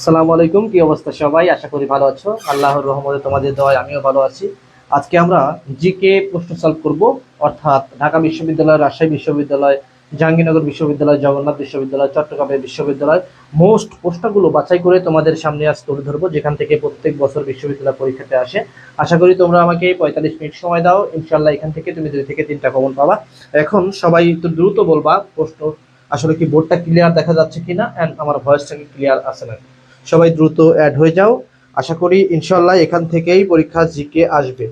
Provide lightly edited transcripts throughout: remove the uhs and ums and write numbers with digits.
আসসালামু আলাইকুম, কি অবস্থা সবাই? আশা করি ভালো আছো। আল্লাহর রহমতে তোমাদের দোয়ায় আমিও ভালো আছি। আজকে আমরা জিকে প্রশ্ন সলভ করব, অর্থাৎ ঢাকা বিশ্ববিদ্যালয়, রাজশাহী বিশ্ববিদ্যালয়, জাহাঙ্গীরনগর বিশ্ববিদ্যালয়, জগন্নাথ বিশ্ববিদ্যালয়, চট্টগ্রামের বিশ্ববিদ্যালয় মোস্ট প্রশ্নগুলো বাছাই করে তোমাদের সামনে আজ তুলে ধরবো, যেখান থেকে প্রত্যেক বছর বিশ্ববিদ্যালয় পরীক্ষাতে আসে। আশা করি তোমরা আমাকে 45 মিনিট সময় দাও, ইনশাল্লাহ এখান থেকে তুমি 2 থেকে 3টা কমন পাবা। এখন সবাই একটু দ্রুত বলবা প্রশ্ন আসলে কি বোর্ডটা ক্লিয়ার দেখা যাচ্ছে কিনা, এন্ড আমার ভয়েসটা কি ক্লিয়ার আছে না। সবাই দ্রুত অ্যাড হয়ে যাও। আশা করি ইনশাল্লাহ এখান থেকেই পরীক্ষা জিকে আসবে,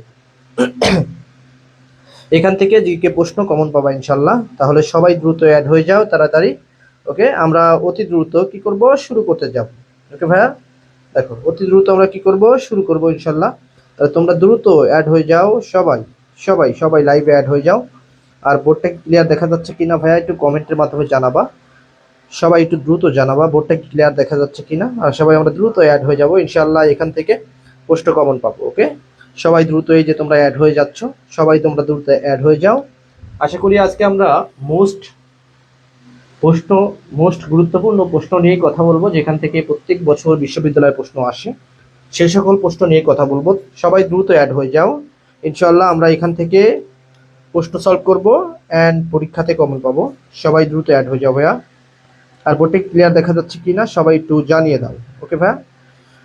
এখান থেকে জিকে প্রশ্ন কমন পাবা ইনশাল্লাহ। তাহলে সবাই দ্রুত অ্যাড হয়ে যাও তাড়াতাড়ি। ওকে, আমরা অতি দ্রুত কি করব, শুরু করতে যাব। ওকে ভাইয়া, দেখো অতি দ্রুত আমরা কি করব, শুরু করব ইনশাল্লাহ। তাহলে তোমরা দ্রুত অ্যাড হয়ে যাও, সবাই সবাই সবাই লাইভে অ্যাড হয়ে যাও। আর বোর্ডটা ক্লিয়ার দেখা যাচ্ছে কিনা ভাইয়া একটু কমেন্টের মাধ্যমে জানাবা। সবাই একটু দ্রুত জানাবা বোর্ডটা ক্লিয়ার দেখা যাচ্ছে কিনা। আর সবাই আমরা দ্রুত অ্যাড হয়ে যাব ইনশাআল্লাহ, এখান থেকে পোস্ট কমন পাবো। ওকে, সবাই দ্রুত, এই যে তোমরা অ্যাড হয়ে যাচ্ছ, সবাই তোমরা দ্রুত অ্যাড হয়ে যাও। আশা করি আজকে আমরা প্রশ্ন মোস্ট গুরুত্বপূর্ণ প্রশ্ন নিয়ে কথা বলবো, যেখান থেকে প্রত্যেক বছর বিশ্ববিদ্যালয়ের প্রশ্ন আসে, সেই সকল প্রশ্ন নিয়ে কথা বলবো। সবাই দ্রুত অ্যাড হয়ে যাও ইনশাআল্লাহ, আমরা এখান থেকে প্রশ্ন সলভ করব অ্যান্ড পরীক্ষাতে কমন পাবো। সবাই দ্রুত অ্যাড হয়ে যাও ভাইয়া। আর বোর্ডটা ক্লিয়ার দেখা যাচ্ছে কিনা সবাই একটু জানিয়ে দাও। ওকে ভাইয়া,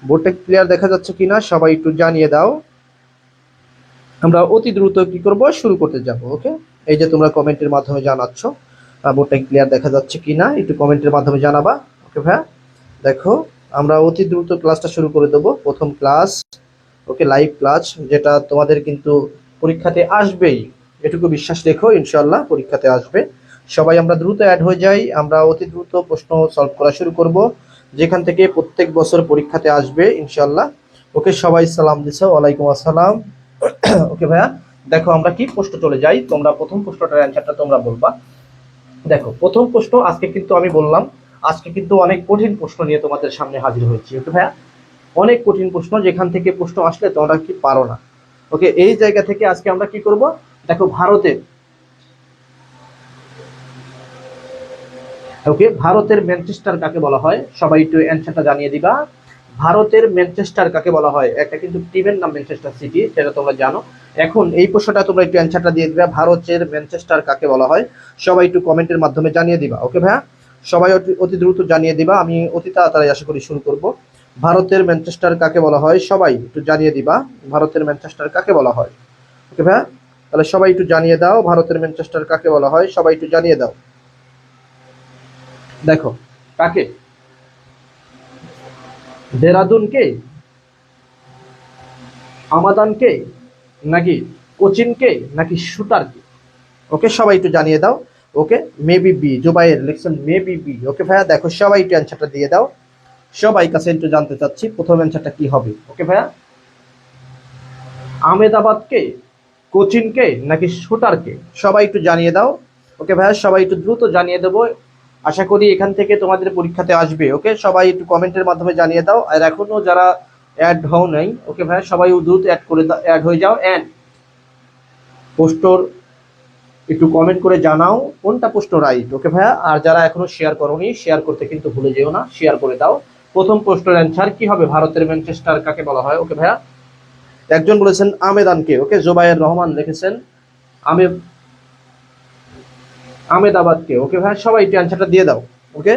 বোর্ডটা ক্লিয়ার দেখা যাচ্ছে কিনা সবাই একটু জানিয়ে দাও। আমরা অতি দ্রুত কি করব, শুরু করতে যাব। ওকে, এই যে তোমরা কমেন্টের মাধ্যমে জানাচ্ছ বোর্ডটা ক্লিয়ার দেখা যাচ্ছে কিনা, একটু কমেন্টের মাধ্যমে জানাবা। ওকে ভাইয়া, দেখো আমরা অতি দ্রুত ক্লাসটা শুরু করে দেবো, প্রথম ক্লাস। ওকে, লাইভ ক্লাস, যেটা তোমাদের কিন্তু পরীক্ষাতে আসবেই, এটুকু বিশ্বাস রেখো, ইনশাল্লাহ পরীক্ষাতে আসবে। সবাই আমরা দ্রুত অ্যাড হয়ে যাই, আমরা অতি দ্রুত প্রশ্ন সলভ করা শুরু করব, যেখান থেকে প্রত্যেক বছর পরীক্ষাতে আসবে ইনশাল্লাহ। ওকে, সবাই সালাম দিছো, ওয়ালাইকুম আসসালাম। ওকে ভাইয়া, দেখো আমরা কি প্রশ্ন চলে যাই, তোমরা প্রথম প্রশ্নটার অ্যান্সারটা তোমরা বলবা। দেখো প্রথম প্রশ্ন, আজকে কিন্তু আমি বললাম আজকে কিন্তু অনেক কঠিন প্রশ্ন নিয়ে তোমাদের সামনে হাজির হয়েছি। ওকে ভাইয়া, অনেক কঠিন প্রশ্ন, যেখান থেকে প্রশ্ন আসলে তোমরা কি পারো না। ওকে, এই জায়গা থেকে আজকে আমরা কি করব, দেখো ভারতের ম্যানচেস্টার কাকে বলা হয়, সবাই একটু অ্যান্সারটা জানিয়ে দিবা। ভারতের ম্যানচেস্টার কাকে বলা হয়? একটা কিন্তু টিমের নাম ম্যানচেস্টার সিটি, সেটা তোমরা জানো। এখন এই প্রশ্নটা তোমরা একটু অ্যান্সারটা দিয়ে দিবা, ভারতের ম্যানচেস্টার কাকে বলা হয়। সবাই একটু কমেন্টের মাধ্যমে জানিয়ে দিবা। ওকে ভাইয়া, সবাই অতি দ্রুত জানিয়ে দিবা, আমি অতি তাড়াতাড়ি আশা করি শুরু করব। ভারতের ম্যানচেস্টার কাকে বলা হয়, সবাই একটু জানিয়ে দিবা, ভারতের ম্যানচেস্টার কাকে বলা হয়। ওকে ভাইয়া, তাহলে সবাই একটু জানিয়ে দাও, ভারতের ম্যানচেস্টার কাকে বলা হয়, সবাই একটু জানিয়ে দাও। দেখো কাকে, দেরাদুনকে, আমাদানকে, নাকি কোচিনকে, নাকি শুটারকে? ওকে, সবাই একটু জানিয়ে দাও। ওকে, মেবি বি, জুবাইর লিখছেন মেবি বি। ওকে ভাইয়া, দেখো সবাই একটু অ্যান্সারটা দিয়ে দাও, সবাই কাছে একটু জানতে চাচ্ছি প্রথম অ্যান্সারটা কি হবে। ওকে ভাইয়া, আহমেদাবাদকে, কোচিনকে, নাকি শুটারকে? সবাই একটু জানিয়ে দাও। ওকে ভাইয়া, সবাই একটু দ্রুত জানিয়ে দেবো, আশা করি এখান থেকে তোমাদের পরীক্ষাতে আসবে। ওকে, সবাই একটু কমেন্টের মাধ্যমে জানিয়ে দাও। আর এখনো যারা অ্যাড হও নাই, ওকে ভাইয়া সবাই দ্রুত অ্যাড করে দাও, অ্যাড হয়ে যাও। অ্যান্ড পোস্টর একটু কমেন্ট করে জানাও কোনটা প্রশ্ন রাইট। ওকে ভাইয়া, আর যারা এখনো শেয়ার করোনি, শেয়ার করতে কিন্তু ভুলে যেও না, শেয়ার করে দাও। প্রথম প্রশ্নের অ্যান্সার কি হবে, ভারতের ম্যানচেস্টার কাকে বলা হয়? ওকে ভাইয়া, একজন বলেছেন আমেদানকে। ওকে, জোবায়ের রহমান লিখেছেন আমে আমেদাবাদকে। ওকে ভাইয়া, সবাই একটু অ্যান্সারটা দিয়ে দাও। ওকে,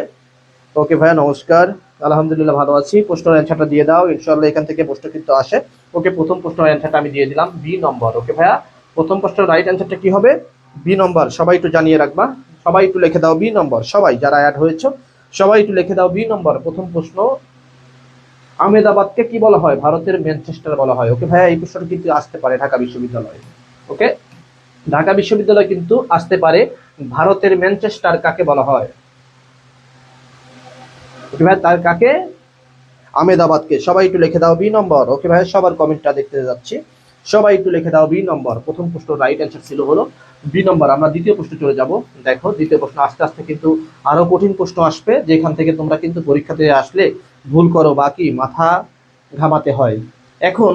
ওকে ভাইয়া নমস্কার, আলহামদুলিল্লাহ ভালো আছি। প্রশ্নের অ্যান্সারটা দিয়ে দাও ইনশাল্লাহ, এখান থেকে প্রশ্ন কিন্তু আসে। ওকে, প্রথম প্রশ্নের অ্যান্সারটা আমি দিয়ে দিলাম, বি নম্বর। ওকে ভাইয়া, প্রথম প্রশ্নের রাইট অ্যান্সারটা কি হবে, বি নম্বর। সবাই একটু জানিয়ে রাখবা, সবাই একটু লিখে দাও বি নম্বর, সবাই যারা অ্যাড হয়েছে সবাই একটু লিখে দাও বি নম্বর। প্রথম প্রশ্ন, আহমেদাবাদকে কি বলা হয়, ভারতের ম্যানচেস্টার বলা হয়। ওকে ভাইয়া, এই প্রশ্নটা কিন্তু আসতে পারে ঢাকা বিশ্ববিদ্যালয়ে। ওকে, ঢাকা বিশ্ববিদ্যালয় কিন্তু আসতে পারে, ভারতের ম্যানচেস্টার কাকে বলা হয়? ওকে ভাই, তার কাকে, আহমেদাবাদকে। সবাই একটু লিখে দাও বি নম্বর। ওকে ভাই, সবার কমেন্টটা দেখতে যাচ্ছি, সবাই একটু লিখে দাও বি নম্বর। প্রথম প্রশ্ন রাইট অ্যান্সার ছিল হলো বি নম্বর। আমরা দ্বিতীয় প্রশ্ন চলে যাব। দেখো দ্বিতীয় প্রশ্ন আস্তে আস্তে কিন্তু আরো কঠিন প্রশ্ন আসবে, যেখান থেকে তোমরা কিন্তু পরীক্ষাতে আসলে ভুল করো বাকি মাথা ঘামাতে হয়। এখন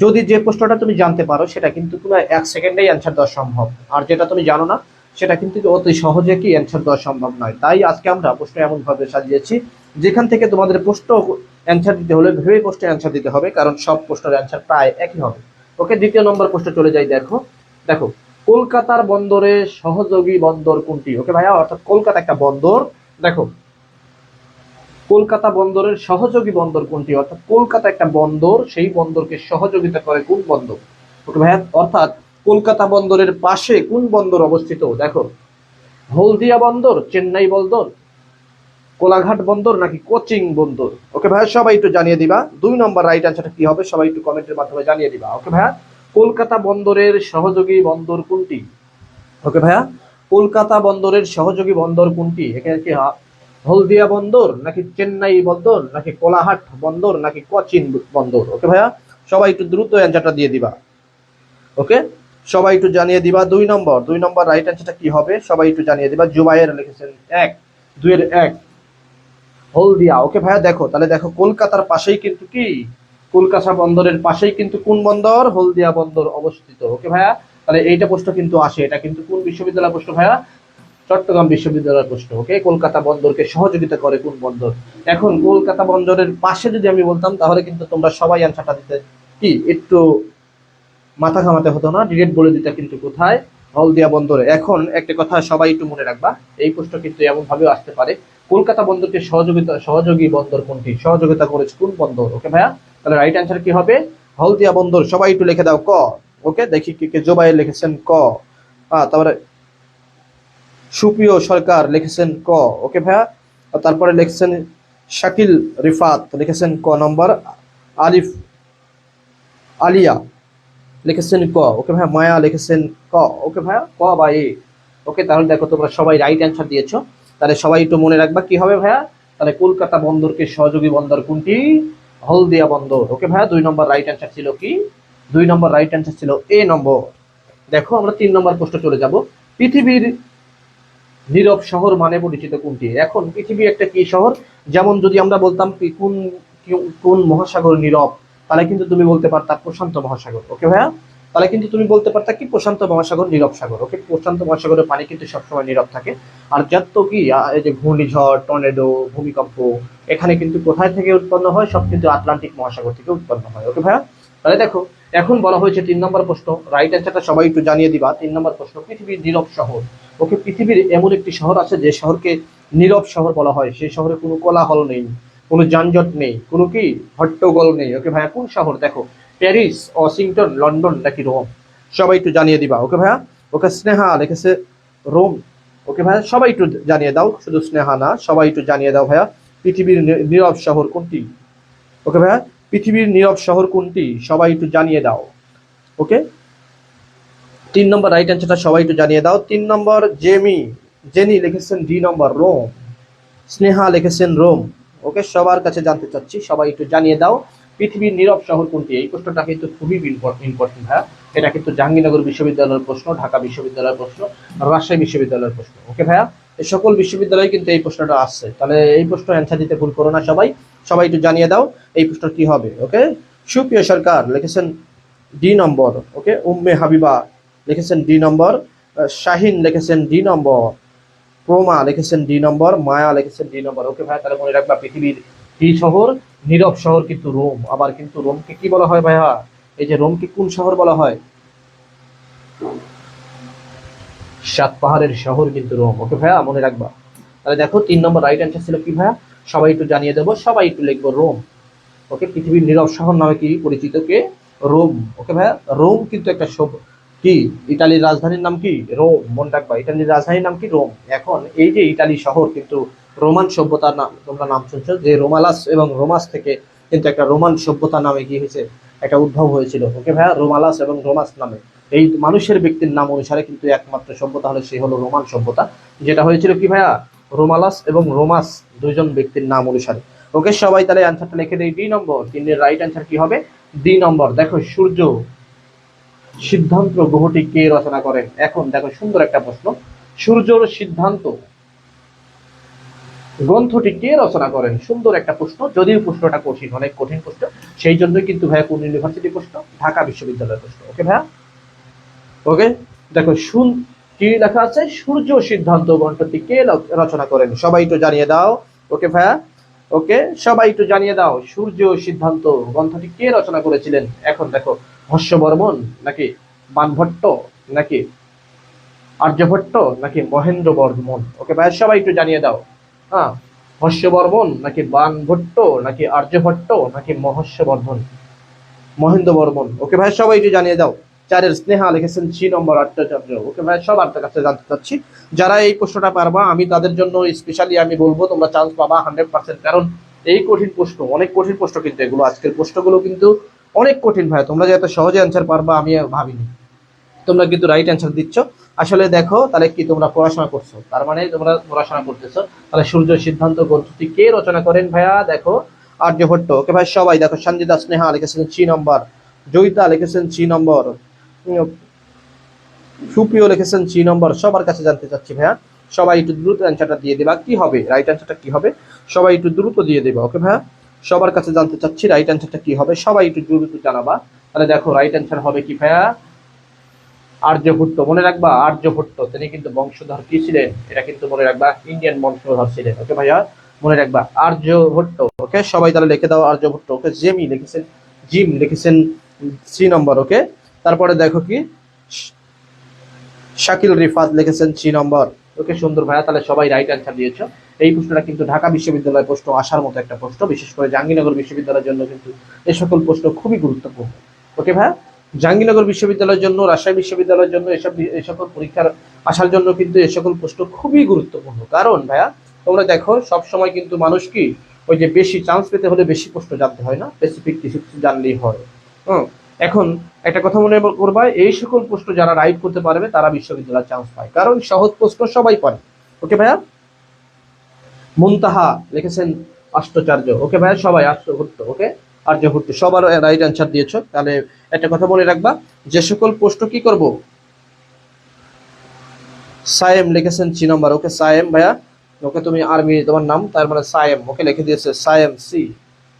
যদি যে প্রশ্নটা তুমি জানতে পারো, সেটা কিন্তু পুরো 1 সেকেন্ডেই অ্যান্সার দেওয়া সম্ভব। আর যেটা তুমি জানো না, সেটা কিন্তু অতি সহজে কি অ্যান্সার দেওয়া সম্ভব নয়। তাই আজকে আমরা প্রশ্ন এমন ভাবে সাজিয়েছি যেখান থেকে তোমাদের প্রশ্ন অ্যান্সার দিতে হলে ভেবে প্রশ্নের অ্যান্সার দিতে হবে, কারণ সব প্রশ্নের অ্যান্সার প্রায় একই হবে। ওকে, দ্বিতীয় নম্বর প্রশ্ন চলে যাই। দেখো দেখো কলকাতার বন্দরে সহযোগী বন্দর কোনটি? ওকে ভাইয়া, অর্থাৎ কলকাতা একটা বন্দর। দেখো কলকাতা বন্দরের সহযোগী বন্দর কোনটি? অর্থাৎ কলকাতা একটা বন্দর, সেই বন্দরকে সহযোগিতা করে কোন বন্দর? ওকে ভাইয়া, অর্থাৎ কলকাতা বন্দরের পাশে কোন বন্দর অবস্থিত? দেখো হলদিয়া বন্দর, চেন্নাই বন্দর, কোলাঘাট বন্দর নাকি কোচিং বন্দর? ওকে ভাইয়া, সবাই একটু জানিয়ে দিবা 2 নম্বর রাইট অ্যান্সারটা কি হবে, সবাই একটু কমেন্টের মাধ্যমে জানিয়ে দিবা। ওকে ভাইয়া, কলকাতা বন্দরের সহযোগী বন্দর কোনটি? ওকে ভাইয়া, কলকাতা বন্দরের সহযোগী বন্দর কোনটি? এখানে কি হলদিয়া বন্দর নাকি চেন্নাই বন্দর নাকি কোলাহাট বন্দর নাকি কোচিন বন্দর? ওকে ভাইয়া, সবাই একটু দ্রুত অ্যান্সারটা দিয়ে দিবা। ওকে, সবাই একটু জানিয়ে দিবা 2 নম্বর রাইট অ্যান্সারটা কি হবে, সবাই একটু জানিয়ে দিবা। জুবাইর লিখেছেন 1, 2-1 হলদিয়া। ওকে ভাইয়া, দেখো তাহলে দেখো কলকাতার পাশেই কিন্তু কি, কলকাতা বন্দরের পাশেই কিন্তু কোন বন্দর? হলদিয়া বন্দর অবস্থিত। ওকে ভাইয়া, তাহলে এইটা প্রশ্ন কিন্তু আসে, এটা কিন্তু কোন বিশ্ববিদ্যালয় প্রশ্ন ভাইয়া? চট্টগ্রাম বিশ্ববিদ্যালয়ের প্রশ্ন। ওকে, কলকাতা বন্দরকে সহযোগিতা করে কোন বন্দর? এখন কলকাতা বন্দরের পাশে যদি আমি বলতাম তাহলে কিন্তু তোমরা সবাই অ্যান্সারটা দিতে কি একটু মাথা ঘামাতে হতো না, ডিরেক্ট বলে দিতে কিন্তু কোথায়? হলদিয়া বন্দরে। এখন একটা কথা সবাই একটু মনে রাখবা, এই প্রশ্ন কিন্তু এমন ভাবেও আসতে পারে, কলকাতা বন্দরকে সহযোগী বন্দর কোনটি? সহযোগিতা করেছে কোন বন্দর? ওকে ভাইয়া, তাহলে রাইট অ্যান্সার কি হবে? হলদিয়া বন্দর। সবাই একটু লিখে দাও ক। ওকে, দেখি কে জোবাইর লিখেছেন ক। তারপরে সুপ্রিয় সরকার লিখেছেন ক। ওকে ভাইয়া, তারপরে লিখছেন শাকিল রিফাত লিখেছেন ক নম্বর। আলিফ আলিয়া লিখেছেন ক। ওকে ভাইয়া, মায়া লিখেছেন ক। ওকে ভাইয়া, ক বা এ। ওকে, তাহলে দেখো তোমরা সবাই রাইট অ্যান্সার দিয়েছো। তাহলে সবাই একটু মনে রাখবা কি হবে ভাইয়া, তাহলে কলকাতা বন্দরকে সহযোগী বন্দর কোনটি? হলদিয়া বন্দর। ওকে ভাইয়া, 2 নম্বর রাইট অ্যান্সার ছিল কি? 2 নম্বর রাইট অ্যান্সার ছিল এ নম্বর। দেখো আমরা 3 নম্বর প্রশ্ন চলে যাব। পৃথিবীর নীরব শহর মানে পরিচিত কোনটি? এখন পৃথিবী একটা কি শহর? যেমন যদি আমরা বলতাম কোন কোন মহাসাগর নীরব, তাহলে কিন্তু তুমি বলতে পারতা প্রশান্ত মহাসাগর। ওকে ভাইয়া, তাহলে কিন্তু তুমি বলতে পারতা কি প্রশান্ত মহাসাগর নীরব সাগর। ওকে, প্রশান্ত মহাসাগরের পানি কিন্তু সবসময় নীরব থাকে। আর যত কি এই যে ঘূর্ণিঝড়, টর্নেডো, ভূমিকম্প, এখানে কিন্তু কোথায় থেকে উৎপন্ন হয়? সব কিন্তু আটলান্টিক মহাসাগর থেকে উৎপন্ন হয়। ওকে ভাইয়া, তাহলে দেখো এখন বলা হয়েছে 3 নম্বর প্রশ্ন, রাইট অ্যান্সারটা সবাই একটু জানিয়ে দিবা। 3 নম্বর প্রশ্ন, পৃথিবীর নীরব শহর। ওকে, পৃথিবীর এমন একটি শহর আছে যে শহরকে নীরব শহর বলা হয়, সেই শহরে কোনো কোলাহল নেই, কোনো যানজট নেই, কোনো কি হট্টগোল নেই। ওকে ভাইয়া, কোন শহর? দেখো প্যারিস, ওয়াশিংটন, লন্ডন নাকি রোম? সবাই একটু জানিয়ে দিবা। ওকে ভাইয়া, ওকে স্নেহা লিখেছে রোম। ওকে ভাইয়া, সবাই একটু জানিয়ে দাও, শুধু স্নেহা না, সবাই একটু জানিয়ে দাও ভাইয়া পৃথিবীর নীরব শহর কোনটি? ওকে ভাইয়া, পৃথিবীর নীরব শহর কোনটি? সবাই একটু জানিয়ে দাও। ওকে, 3 নম্বর রাইট অ্যান্সারটা সবাই একটু জানিয়ে দাও। 3 নম্বর জেনি লিখেছেন ডি নম্বর রোম। স্নেহা লিখেছেন রোম। ওকে, সবার কাছে জানতে চাচ্ছি, সবাই একটু জানিয়ে দাও পৃথিবীর নীরব শহর কোনটি? এই প্রশ্নটা কিন্তু খুবই ইম্পর্টেন্ট ভাইয়া। এটা কিন্তু জাহাঙ্গীরনগর বিশ্ববিদ্যালয়ের প্রশ্ন, ঢাকা বিশ্ববিদ্যালয়ের প্রশ্ন, রাজশাহী বিশ্ববিদ্যালয়ের প্রশ্ন। ওকে ভাইয়া, এই সকল বিশ্ববিদ্যালয়ে কিন্তু এই প্রশ্নটা আসছে। তাহলে এই প্রশ্ন অ্যান্সার দিতে ভুল করো না সবাই, সবাই একটু জানিয়ে দাও এই প্রশ্ন কি হবে। ওকে, সুপ্রিয় সরকার লিখেছেন ডি নম্বর। ওকে, উম্মে হাবিবা লিখেছেন ডি নম্বর। শাহিন লিখেছেন ডি নম্বর। প্রমা লিখেছেন ডি নম্বর। মায়া লিখেছেন ডি নম্বর। ওকে ভাইয়া, তাহলে মনে রাখবা পৃথিবীর কি শহর? নীরব শহর কিন্তু রোম। আবার কিন্তু রোমকে কি বলা হয় ভাইয়া? এই যে রোমকে কোন শহর বলা হয়? 7 পাহাড়ের শহর কিন্তু রোম। ওকে ভাইয়া, মনে রাখবা। তাহলে দেখো 3 নম্বর রাইট অ্যান্সার ছিল কি ভাইয়া? সবাই একটু জানিয়ে দেবো, সবাই একটু লিখবো রোম। ওকে, পৃথিবীর নীরব শহর নামে কি পরিচিত? কে? রোম। ওকে ভাইয়া, রোম কিন্তু একটা কি ইতালির রাজধানীর নাম কি? রোম। মনে রাখবা ইতালির রাজধানীর নাম কি? রোম। এখন এই যে ইতালি শহর কিন্তু রোমান সভ্যতার নাম, তোমরা নাম শুনছো যে রোমালাস এবং রোমাস থেকে কিন্তু একটা রোমান সভ্যতা নামে কি হয়েছে, একটা উদ্ভব হয়েছিল। ওকে ভাইয়া, রোমালাস এবং রোমাস নামে এই মানুষের ব্যক্তির নাম অনুসারে কিন্তু একমাত্র সভ্যতা হলে সে হলো রোমান সভ্যতা, যেটা হয়েছিল কি ভাইয়া? রোমালাস এবং রোমাস দুইজন ব্যক্তির নাম অনুসারে। ওকে, সবাই তাহলে অ্যান্সারটা লিখে দেই ডি নম্বর। 3 এর রাইট অ্যান্সার কি হবে? ডি নম্বর। দেখো সূর্য সিদ্ধান্ত গ্রহটি কে রচনা করেন? এখন দেখো সুন্দর একটা প্রশ্ন, সূর্যর সিদ্ধান্ত গ্রন্থটি কে রচনা করেন? সুন্দর একটা প্রশ্ন, যদিও প্রশ্নটা কঠিন, অনেক কঠিন প্রশ্ন, সেই জন্যই কিন্তু ভাইয়া কোন ইউনিভার্সিটি প্রশ্ন? ঢাকা বিশ্ববিদ্যালয়ের প্রশ্ন। ওকে ভাইয়া, ওকে দেখো কি লেখা আছে? সূর্য সিদ্ধান্ত গ্রন্থটি কে রচনা করেন? সবাই একটু জানিয়ে দাও। ওকে ভাইয়া, ওকে সবাই একটু জানিয়ে দাও, সূর্য সিদ্ধান্ত গ্রন্থটি কে রচনা করেছিলেন? এখন দেখো, হর্ষবর্মন নাকি বানভট্ট নাকি আর্যভট্ট নাকি মহেন্দ্র বর্মন? ওকে ভাইয়া সবাই একটু জানিয়ে দাও। হ্যাঁ, হর্ষবর্মন নাকি বানভট্ট নাকি আর্যভট্ট নাকি মহেন্দ্র বর্মন? ওকে ভাই সবাই একটু জানিয়ে দাও। 4-এর স্নেহা লিখেছেন সি নম্বর আট্টাচার্য। ওকে ভাই সবার কাছে জানতে চাচ্ছি, যারা এই প্রশ্নটা পারবা আমি তাদের জন্য স্পেশালি আমি বলবো তোমরা চান্স পাবা 100%। কারণ এই কঠিন প্রশ্ন, অনেক কঠিন প্রশ্ন কিন্তু এগুলো, আজকের প্রশ্নগুলো কিন্তু অনেক কঠিন ভাই। তোমরা যে এত সহজে অ্যান্সার পারবা আমি ভাবিনি। তোমরা কিন্তু রাইট অ্যান্সার দিচ্ছ। আসলে দেখো তাহলে কি তোমরা পড়াশোনা করছো, তার মানে তোমরা পড়াশোনা করতেছো। তাহলে সূর্য সিদ্ধান্ত গ্রন্থটি কে রচনা করেন ভাইয়া? দেখো আর্যভট্ট। ওকে ভাই সবাই দেখো, সঞ্জিতা স্নেহা লিখেছেন সি নম্বর, জয়িতা লিখেছেন সি নম্বর, সুপ্রিয় লিখেছেন সি নম্বর। সবার কাছে জানতে চাচ্ছি ভাইয়া, সবাই একটু দ্রুত অ্যান্সারটা দিয়ে দেবা, কি হবে রাইট অ্যান্সারটা কি হবে? সবাই একটু দ্রুত দিয়ে দেবা। ওকে ভাইয়া সবার কাছে জানতে চাচ্ছি রাইট অ্যান্সারটা কি হবে, সবাই একটু দ্রুত জানাবা। তাহলে দেখো রাইট অ্যান্সার হবে কি ভাইয়া? আর্যভট্ট। মনে রাখবা আর্যভট্ট তিনি কিন্তু বংশধর কি ছিলেন? এটা কিন্তু মনে রাখবা ইন্ডিয়ান বংশধর ছিলেন। ওকে ভাইয়া মনে রাখবা আর্যভট্ট। ওকে সবাই তাহলে লিখে দাও আর্যভট্ট। ওকে জেমি লিখেছেন, জিম লিখেছেন সি নম্বর। ওকে তারপরে দেখো কি শাকিল রিফাত লিখেছেন সি নম্বর। ওকে সুন্দর ভাইয়া, তাহলে সবাই রাইট অ্যান্সার দিয়েছো। এই প্রশ্নটা কিন্তু ঢাকা বিশ্ববিদ্যালয়ের প্রশ্ন আসার মতো একটা প্রশ্ন, বিশেষ করে জাহাঙ্গীরনগর বিশ্ববিদ্যালয়ের জন্য কিন্তু এই সকল প্রশ্ন খুবই গুরুত্বপূর্ণ। ওকে ভাইয়া জাহাঙ্গীরনগর বিশ্ববিদ্যালয়ের জন্য, রাজশাহী বিশ্ববিদ্যালয়ের জন্য এই সকল পরীক্ষার আসার জন্য কিন্তু এই সকল প্রশ্ন খুবই গুরুত্বপূর্ণ। কারণ ভাইয়া তোমরা দেখো সব সময় কিন্তু মানুষ কি ওই যে বেশি চান্স পেতে হলে বেশি প্রশ্ন জানতে হয় না, স্পেসিফিক কিছু কিছু জানলেই হয়। এখন একটা কথা মনে করবা, এই সকল প্রশ্ন যারা রাইট করতে পারবে তারা বিশ্ববিদ্যালয়ের চান্স পায়, কারণ সহজ প্রশ্ন সবাই পারে। ওকে ভাইয়া মুনতাহা লিখেছেন আষ্টচার্য। ওকে ভাইয়া সবাই আষ্টভট্ট। ওকে আর্যভট্ট সবার রাইট অ্যান্সার দিয়েছো। তাহলে একটা কথা মনে রাখবা, যে সকল প্রশ্ন কি করব, সায়েম লিখেছেন সি নম্বর। ওকে সায়েম ভাইয়া, ওকে তুমি আর্মি তোমার নাম, তার মানে সায়েম। ওকে লিখে দিয়েছে সায়েম সি।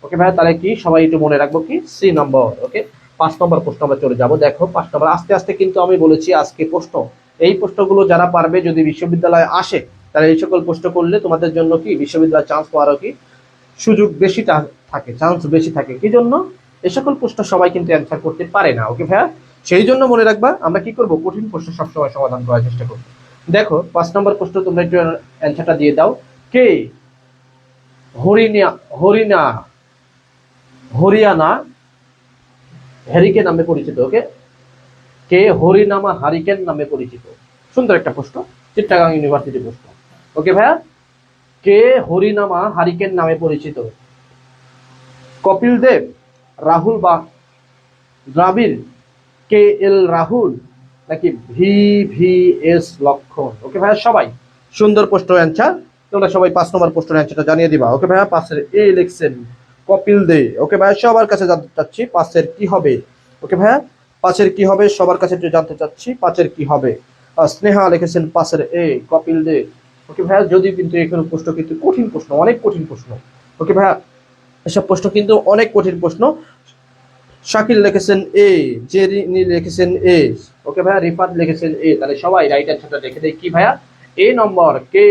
ওকে ভাইয়া তাহলে কি সবাই একটু মনে রাখবো কি সি নম্বর। ওকে 5 নম্বর প্রশ্ন আমরা চলে যাবো। দেখো 5 নম্বর আস্তে আস্তে কিন্তু আমি বলেছি আজকে প্রশ্ন, এই প্রশ্নগুলো যারা পারবে যদি বিশ্ববিদ্যালয়ে আসে তাহলে এই সকল প্রশ্ন করলে তোমাদের জন্য কি বিশ্ববিদ্যালয়ে চান্স পাওয়ারও কি সুযোগ বেশি থাকে, চান্স বেশি থাকে। কি জন্য? এই সকল প্রশ্ন সবাই কিন্তু অ্যান্সার করতে পারে না। ওকে ভাইয়া সেই জন্য মনে রাখবা আমরা কি করব, কঠিন প্রশ্ন সবসময় সমাধান করার চেষ্টা করবো। দেখো 5 নম্বর প্রশ্ন তোমরা একটু অ্যান্সারটা দিয়ে দাও। কে হরিণা হরিণা হরিয়ানা হ্যারিকেন নামে পরিচিত? ওকে কে হরিনামা হারিকেন নামে পরিচিত? সুন্দর একটা প্রশ্ন, চিট্টাগাং ইউনিভার্সিটি প্রশ্ন। ওকে ভাইয়া কে হরিনামা হারিকেন নামে পরিচিত? কপিল দেব, রাহুল বা দ্রাবিড়, কে এল রাহুল নাকি VVS লক্ষণ? ওকে ভাইয়া সবাই সুন্দর প্রশ্ন অ্যান্সার। তোমরা সবাই 5 নম্বর প্রশ্নের অ্যান্সারটা জানিয়ে দিবা। ওকে ভাইয়া 5-এর এ লিখছেন কপিল দে। ওকে ভাইয়া সবার কাছে জানতে চাচ্ছি 5-এর কি হবে। ওকে ভাইয়া 5-এর কি হবে সবার কাছে একটু জানতে চাচ্ছি, 5-এর কি হবে? স্নেহা লিখেছেন 5-এর এ কপিল দে। ওকে ভাইয়া যদি কিন্তু এখানে প্রশ্ন কিন্তু কঠিন প্রশ্ন, অনেক কঠিন প্রশ্ন। ওকে ভাইয়া এসব প্রশ্ন কিন্তু অনেক কঠিন প্রশ্ন। শাকিল লিখেছেন এ, জেরিনি লিখেছেন এ। ওকে ভাইয়া রিফাত লিখেছেন এ। তাহলে সবাই রাইট অ্যান্সারটা দেখে দেয় কি ভাইয়া? এ নম্বর কে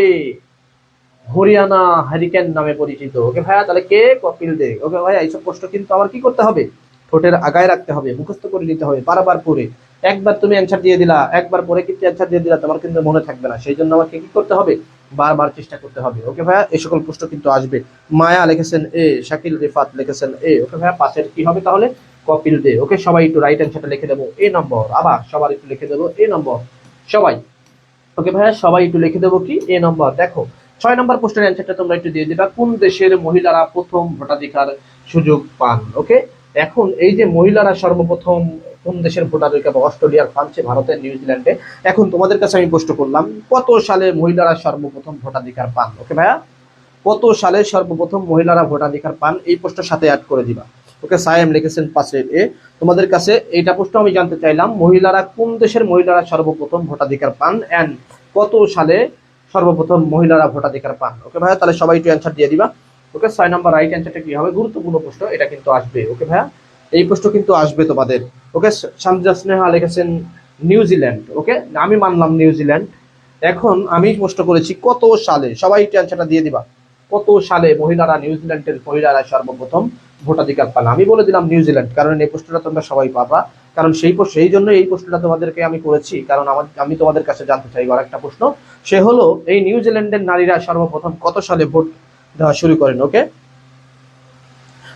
হরিয়ানা হ্যারিকেন নামে পরিচিত। ওকে ভাইয়া তাহলে কে কপিল দে। ওকে ভাইয়া এইসব প্রশ্ন কিন্তু আমার কি করতে হবে, ঠোঁটের আগায় রাখতে হবে, মুখস্থ করে নিতে হবে বারবার পড়ে। একবার তুমি অ্যান্সার দিয়ে দিলা, একবার পরে কিন্তু অ্যান্সার দিয়ে দিলা, তোমার কিন্তু মনে থাকবে না। সেই জন্য আমাকে কি করতে হবে, বারবার চেষ্টা করতে হবে। ওকে ভাইয়া এই সকল প্রশ্ন কিন্তু আসবে। মায়া লিখেছেন এ, শাকিল রিফাত লিখেছেন এ। ওকে ভাইয়া 5-এর কি হবে তাহলে? কপিল দে। ওকে সবাই একটু রাইট অ্যান্সারটা লিখে দেবো এ নম্বর। আবার সবার একটু লিখে দেবো এ নম্বর সবাই। ওকে ভাইয়া সবাই একটু লিখে দেবো কি এ নম্বর। দেখো 6 নম্বর প্রশ্নের অ্যান্সারটা তোমরা একটু দিয়ে দিবা, কোন দেশের মহিলারা প্রথম ভোটাধিকার সুযোগ পান? ওকে এখন এই যে মহিলারা সর্বপ্রথম কোন দেশের ভোটাধিকার, অস্ট্রেলিয়ার, ফ্রান্সে, ভারতের, নিউজিল্যান্ডে। এখন তোমাদের কাছে আমি প্রশ্ন করলাম কত সালে মহিলারা সর্বপ্রথম ভোটাধিকার পান? ওকে ভাইয়া কত সালে সর্বপ্রথম মহিলারা ভোটাধিকার পান এই প্রশ্নের সাথে অ্যাড করে দিবা। ওকে সায়েম লিখেছেন 5-এর এ। তোমাদের কাছে এইটা প্রশ্ন আমি জানতে চাইলাম, মহিলারা কোন দেশের মহিলারা সর্বপ্রথম ভোটাধিকার পান এন্ড কত সালে সর্বপ্রথম মহিলারা ভোটাধিকার পান? ওকে ভাইয়া তাহলে সবাই একটু অ্যান্সার দিয়ে দিবা। ওকে 6 নম্বর রাইট অ্যান্সারটা কি হবে? গুরুত্বপূর্ণ প্রশ্ন, এটা কিন্তু আসবে। ওকে ভাইয়া এই প্রশ্ন কিন্তু আসবে তোমাদের। ওকে শামজা স্নেহা লিখেছেন নিউজিল্যান্ড। ওকে, আমি মানলাম নিউজিল্যান্ড। এখন আমি প্রশ্ন করেছি কত সালে, সবাই একটু অ্যান্সারটা দিয়ে দিবা। কত সালে মহিলারা সর্বপ্রথম ভোটাধিকার পান? আমি বলে দিলাম নিউজিল্যান্ড, কারণ এই প্রশ্নটা তোমরা সবাই পাবা। কারণ সেই জন্য এই প্রশ্নটা তোমাদেরকে আমি করেছি, কারণ আমি তোমাদের কাছে জানতে চাই আর একটা প্রশ্ন, সে হলো এই নিউজিল্যান্ডের নারীরা সর্বপ্রথম কত সালে ভোট দেওয়া শুরু করেন? ওকে,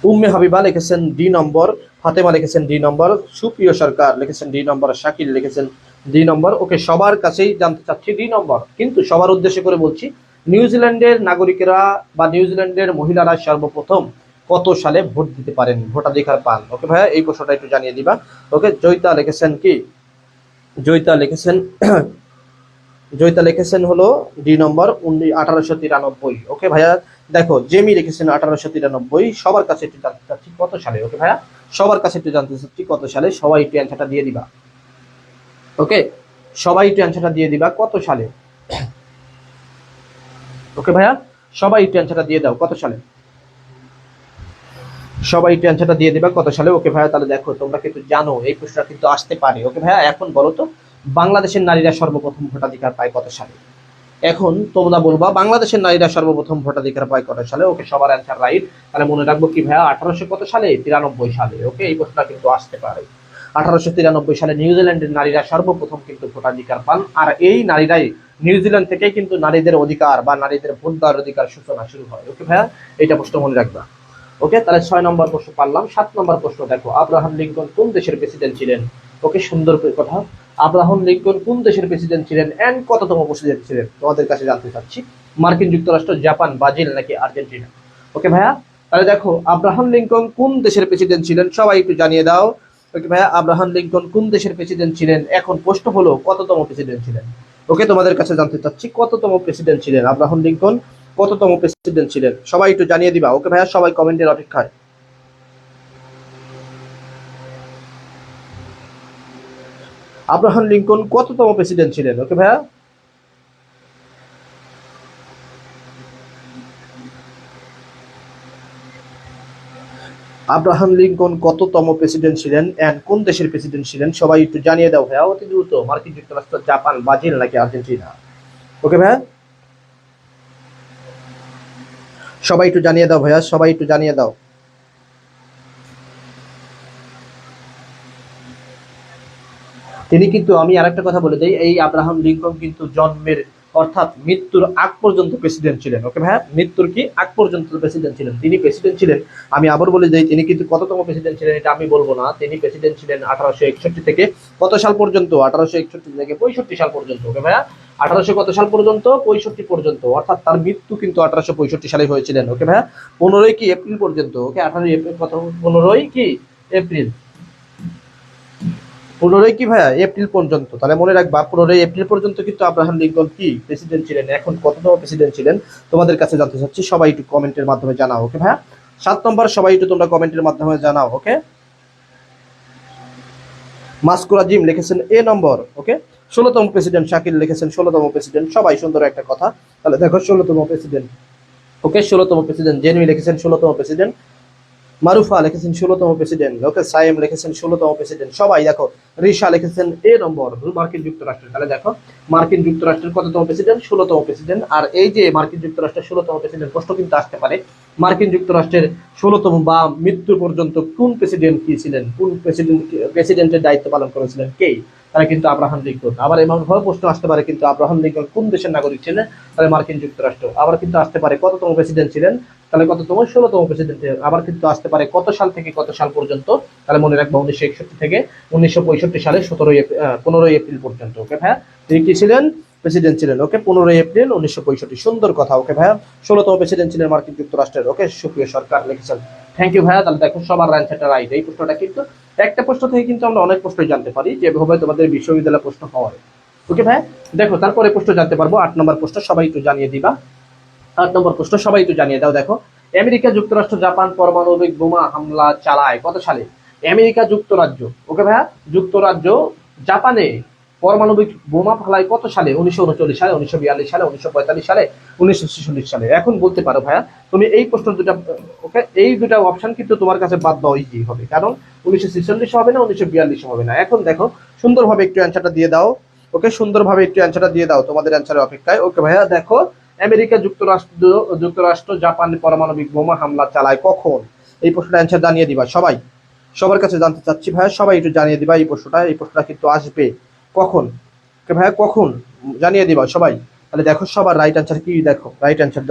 উম্মে হাবিবা লিখেছেন ডি নম্বর, ফাতেমা লিখেছেন ডি নম্বর, সুপ্রিয় সরকার লিখেছেন ডি নম্বর, শাকিল লিখেছেন ডি নম্বর। ওকে, সবার কাছেই জানতে চাচ্ছি ডি নম্বর, কিন্তু সবার উদ্দেশ্য করে বলছি নিউজিল্যান্ডের নাগরিকেরা বা নিউজিল্যান্ডের মহিলারা সর্বপ্রথম কত সালে ভোট দিতে পারেন, ভোটাধিকার পান? ওকে ভাইয়া, এই প্রশ্নটা একটু জানিয়ে দিবা। ওকে, জয়িতা লিখেছেন কি, জয়িতা লিখেছেন জয়িতা লিখেছেন হলো ডি নম্বর 1893। ওকে ভাইয়া, দেখো জেমি লিখেছেন 1893। সবার কাছে একটু জানতে চাচ্ছি কত সালে? ওকে ভাইয়া, সবার কাছে একটু জানতে চাচ্ছি কত সালে, সবাই একটু অ্যান্সারটা দিয়ে দিবা। ওকে, সবাই একটু অ্যান্সারটা দিয়ে দিবা কত সালে। ওকে ভাইয়া, সবাই একটু অ্যান্সারটা দিয়ে দাও কত সালে, সবাই একটু অ্যান্সারটা দিয়ে দিবা কত সালে। ওকে ভাইয়া, তাহলে দেখো তোমরা কিন্তু জানো এই প্রশ্নটা কিন্তু আসতে পারে। ওকে ভাইয়া, এখন বলো তো বাংলাদেশের নারীরা সর্বপ্রথম ভোটাধিকার পায় কত সালে? এখন তোমরা বলবা বাংলাদেশের নারীরা সর্বপ্রথম ভোটাধিকার পায় কত সালে। ওকে, সবার অ্যান্সার রাইট। তাহলে মনে রাখবো কি ভাইয়া, 1800 কত সালে? 93 সালে। ওকে, এই প্রশ্নটা কিন্তু আসতে পারে। 1893 সালে নিউজিল্যান্ডের নারীরা সর্বপ্রথম কিন্তু ভোটাধিকার পান, আর এই নারীরাই নিউজিল্যান্ড থেকেই কিন্তু নারীদের অধিকার বা নারীদের ভোট দেওয়ার অধিকার সূচনা শুরু হয়। ওকে ভাইয়া, এটা প্রশ্ন মনে রাখবা। ওকে, তাহলে 6 নম্বর প্রশ্ন পারলাম। 7 নম্বর প্রশ্ন দেখো, আব্রাহাম লিঙ্কন কোন দেশের প্রেসিডেন্ট ছিলেন? ওকে, সুন্দর কথা। আব্রাহাম লিঙ্কন কোন দেশের প্রেসিডেন্ট ছিলেন এন্ড কততম প্রেসিডেন্ট ছিলেন? তোমাদের কাছে জানতে চাচ্ছি। মার্কিন যুক্তরাষ্ট্র, জাপান, ব্রাজিল নাকি আর্জেন্টিনা? ওকে ভাইয়া, তাহলে দেখো আব্রাহাম লিঙ্কন কোন দেশের প্রেসিডেন্ট ছিলেন, সবাই একটু জানিয়ে দাও। ওকে ভাইয়া, আব্রাহাম লিঙ্কন কোন দেশের প্রেসিডেন্ট ছিলেন? এখন প্রশ্ন হলো কততম প্রেসিডেন্ট ছিলেন? ওকে, তোমাদের কাছে জানতে চাচ্ছি কততম প্রেসিডেন্ট ছিলেন আব্রাহাম লিঙ্কন, কততম প্রেসিডেন্ট ছিলেন? সবাই একটু জানিয়ে দিবা। ওকে ভাইয়া, সবাই কমেন্টের অপেক্ষায়। আব্রাহাম লিঙ্কন কততম প্রেসিডেন্ট ছিলেন? ওকে ভাইয়া, আব্রাহাম লিঙ্কন কততম প্রেসিডেন্ট ছিলেন এন্ড কোন দেশের প্রেসিডেন্ট ছিলেন? সবাই একটু জানিয়ে দাও ভাইয়া অতি দ্রুত। মার্কিন যুক্তরাষ্ট্র, জাপান, ব্রাজিল নাকি আর্জেন্টিনা? ওকে ভাইয়া, সবাই একটু জানিয়ে দাও ভাইয়া, সবাই একটু জানিয়ে দাও। তিনি কিন্তু, আমি আরেকটা কথা বলে দিই, এই আব্রাহাম লিঙ্কন কিন্তু জন্মের অর্থাৎ মৃত্যুর আগ পর্যন্ত প্রেসিডেন্ট ছিলেন। ওকে ভাইয়া, মৃত্যুর কি আগ পর্যন্ত প্রেসিডেন্ট ছিলেন, তিনি প্রেসিডেন্ট ছিলেন। আমি আবার বলে দিই, তিনি কিন্তু কততম প্রেসিডেন্ট ছিলেন এটা আমি বলবো না, তিনি প্রেসিডেন্ট ছিলেন 1861 থেকে কত সাল পর্যন্ত? 1861 থেকে 65 সাল পর্যন্ত। ওকে ভাইয়া, 1800 কত সাল পর্যন্ত? 65 পর্যন্ত, অর্থাৎ তার মৃত্যু কিন্তু 1865 সালে হয়েছিলেন। ওকে ভাইয়া, 15ই কি এপ্রিল পর্যন্ত। ওকে, 18 এপ্রিল কত, 15ই কি এপ্রিল, 15ই কি ভাইয়া এপ্রিল পর্যন্ত। তাহলে মনে রাখবা 15ই এপ্রিল পর্যন্ত কিন্তু আব্রাহাম লিঙ্কন কি প্রেসিডেন্ট ছিলেন। এখন কততম প্রেসিডেন্ট ছিলেন তোমাদের কাছে জানতে চাচ্ছি, সবাই একটু কমেন্টের মাধ্যমে জানাও। ওকে ভাইয়া, 7 নম্বর, সবাই একটু তোমরা কমেন্টের মাধ্যমে জানাও। ওকে, মাসকুরা জিম লিখেছেন এ নম্বর। ওকে, 16তম প্রেসিডেন্ট শাকিল লিখেছেন 16তম প্রেসিডেন্ট। সবাই সুন্দর একটা কথা। তাহলে দেখো 16তম প্রেসিডেন্ট। ওকে, 16তম প্রেসিডেন্ট জেনুই লিখেছেন 16তম প্রেসিডেন্ট। মারুফা লিখেছেন 16তম প্রেসিডেন্ট। ওকে, সাইম লিখেছেন 16তম প্রেসিডেন্ট। সবাই দেখো, রিশা লিখেছেন এ নম্বর, মার্কিন যুক্তরাষ্ট্রের। তাহলে দেখো মার্কিন যুক্তরাষ্ট্রের কততম প্রেসিডেন্ট? 16তম প্রেসিডেন্ট। আর এই যে মার্কিন যুক্তরাষ্ট্রের 16তম প্রেসিডেন্ট, প্রশ্ন কিন্তু আসতে পারে মার্কিন যুক্তরাষ্ট্রের 16তম বা মৃত্যু পর্যন্ত কোন প্রেসিডেন্ট কি ছিলেন, কোন প্রেসিডেন্টের দায়িত্ব পালন করেছিলেন কে? তারা কিন্তু আব্রাহাম লিঙ্কন। আবার এমন ভাবে প্রশ্ন আসতে পারে কিন্তু আব্রাহাম লিঙ্কন কোন দেশের নাগরিক ছিলেন? তাহলে মার্কিন যুক্তরাষ্ট্র। আবার কিন্তু আসতে পারে কততম প্রেসিডেন্ট ছিলেন? তাহলে কততম? 16তম প্রেসিডেন্ট। আবার কিন্তু আসতে পারে কত সাল থেকে কত সাল পর্যন্ত? তাহলে মনে রাখবো 1961 থেকে 1965 সালে 15ই এপ্রিল পর্যন্ত। ওকে ভাইয়া, তিনি কি ছিলেন? প্রেসিডেন্ট ছিলেন। ওকে, 15ই এপ্রিল 1965। সুন্দর কথা। ওকে ভাইয়া, 16তম প্রেসিডেন্ট ছিলেন মার্কিন যুক্তরাষ্ট্রের। ওকে, সুপ্রিয় সরকার লিখেছেন। থ্যাংক ইউ ভাইয়া। তাহলে দেখো সবার অ্যান্সারটা রাইট। এই প্রশ্নটা কিন্তু একটা প্রশ্ন থেকে কিন্তু আমরা অনেক প্রশ্নই জানতে পারি, যেভাবে তোমাদের বিশ্ববিদ্যালয় প্রশ্ন হয়। ওকে ভাইয়া, দেখো তারপরে প্রশ্ন জানতে পারবো। 8 নম্বর প্রশ্ন সবাই একটু জানিয়ে দিবা। 8 নম্বর প্রশ্ন সবাই একটু জানিয়ে দাও। দেখো, আমেরিকা যুক্তরাষ্ট্র জাপান পারমাণবিক বোমা হামলা চালায় কত সালে? আমেরিকা যুক্তরাজ্য, ওকে ভাইয়া, যুক্তরাজ্য জাপানে পারমাণবিক বোমা ফেলায় কত সালে? 1939 সালে, 1942 সালে, 1945 সালে, 1946 সালে। এখন বলতে পারো ভাইয়া তুমি এই প্রশ্ন দুটা, ওকে, এই দুটা অপশন কিন্তু তোমার কাছে বাদ দেওয়া ইজি হবে, কারণ 1946 হবে না, 1942 হবে না। এখন দেখো সুন্দরভাবে একটু অ্যান্সারটা দিয়ে দাও। ওকে, সুন্দরভাবে একটু অ্যান্সারটা দিয়ে দাও, তোমাদের অ্যান্সারের অপেক্ষায়। ওকে ভাইয়া দেখো, আমেরিকা যুক্তরাষ্ট্র জাপান পারমাণবিক বোমা হামলা চালায় কখন? এই প্রশ্নটা অ্যান্সার জানিয়ে দিবা সবাই। সবার কাছে জানতে চাচ্ছি ভাইয়া, সবাই একটু জানিয়ে দিবা এই প্রশ্নটা কিন্তু আসবে কখন। ওকে ভাইয়া, কখন জানিয়ে দিবা সবাই। তাহলে দেখো সবার রাইট অ্যান্সার কি, দেখো রাইট অ্যান্সার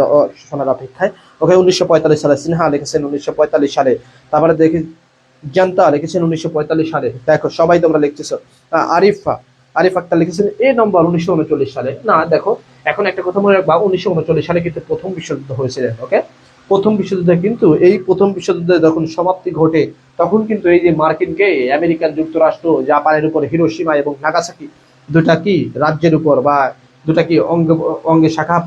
শোনার অপেক্ষায়। ওকে, 1945 সালে। সিনহা লিখেছেন 1945 সালে। তারপরে দেখি জান্তা লিখেছেন 1945 সালে। দেখো সবাই তোমরা লিখতেছো। আরিফ আক্তার লিখেছেন এ নম্বর 1939 সালে। না দেখো, এখন একটা কথা মনে রাখবা, 1939 সালে কিন্তু প্রথম বিশ্বযুদ্ধ হয়েছিল। ওকে, প্রথম বিশ্বযুদ্ধে কিন্তু এই প্রথম বিশ্বযুদ্ধে যখন সমাপ্তি ঘটে, তখন কিন্তু এই যে মার্কিনকে আমেরিকান যুক্তরাষ্ট্র জাপানের উপর হিরোশিমা এবং নাগাসাকি দুটা কি রাজ্যের উপর বা দুটা কি অঙ্গে শাখা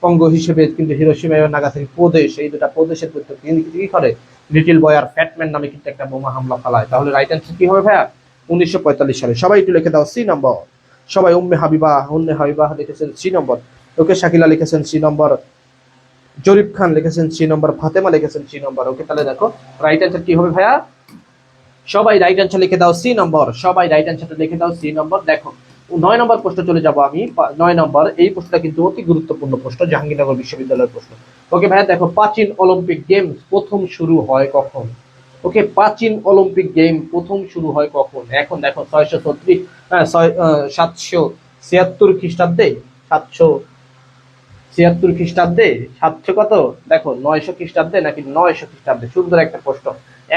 অঙ্গ হিসেবে কিন্তু হিরোশিমা এবং নাগাসাকি প্রদেশ, এই দুটা প্রদেশের প্রতি কি করে লিটল বয় আর ফ্যাটম্যান নামে কিন্তু একটা বোমা হামলা চালায়। তাহলে রাইট অ্যান্সার কি হবে ভাইয়া? 1945 সালে। সবাই একটু লিখে দাও সি নম্বর। সবাই উম্মে হাবিবা লিখেছেন সি নম্বর। ওকে, শাকিলা লিখেছেন সি নম্বর। জরিফ খান লিখেছেন সি নম্বর। ফাতেমা লিখেছেন সি নম্বর। ওকে, তাহলে দেখো রাইট অ্যান্সার কি হবে ভাইয়া? সবাই রাইট অ্যান্সার লিখে দাও সি নম্বর। সবাই রাইট অ্যান্সারটা লিখে দাও সি নম্বর। দেখো 9 নম্বর প্রশ্ন চলে যাব আমি। 9 নম্বর এই প্রশ্নটা কিন্তু অতি গুরুত্বপূর্ণ প্রশ্ন, জাহাঙ্গীরনগর বিশ্ববিদ্যালয়ের প্রশ্ন। ওকে ভাইয়া দেখো, প্রাচীন অলিম্পিক গেমস প্রথম শুরু হয় কখন? ওকে, প্রাচীন অলিম্পিক গেম প্রথম শুরু হয় কখন? এখন দেখো 776 খ্রিস্টাব্দে, 776 খ্রিস্টাব্দে, 700 কত দেখো 900 খ্রিস্টাব্দে নাকি 900 খ্রিস্টাব্দে? সুন্দর একটা প্রশ্ন।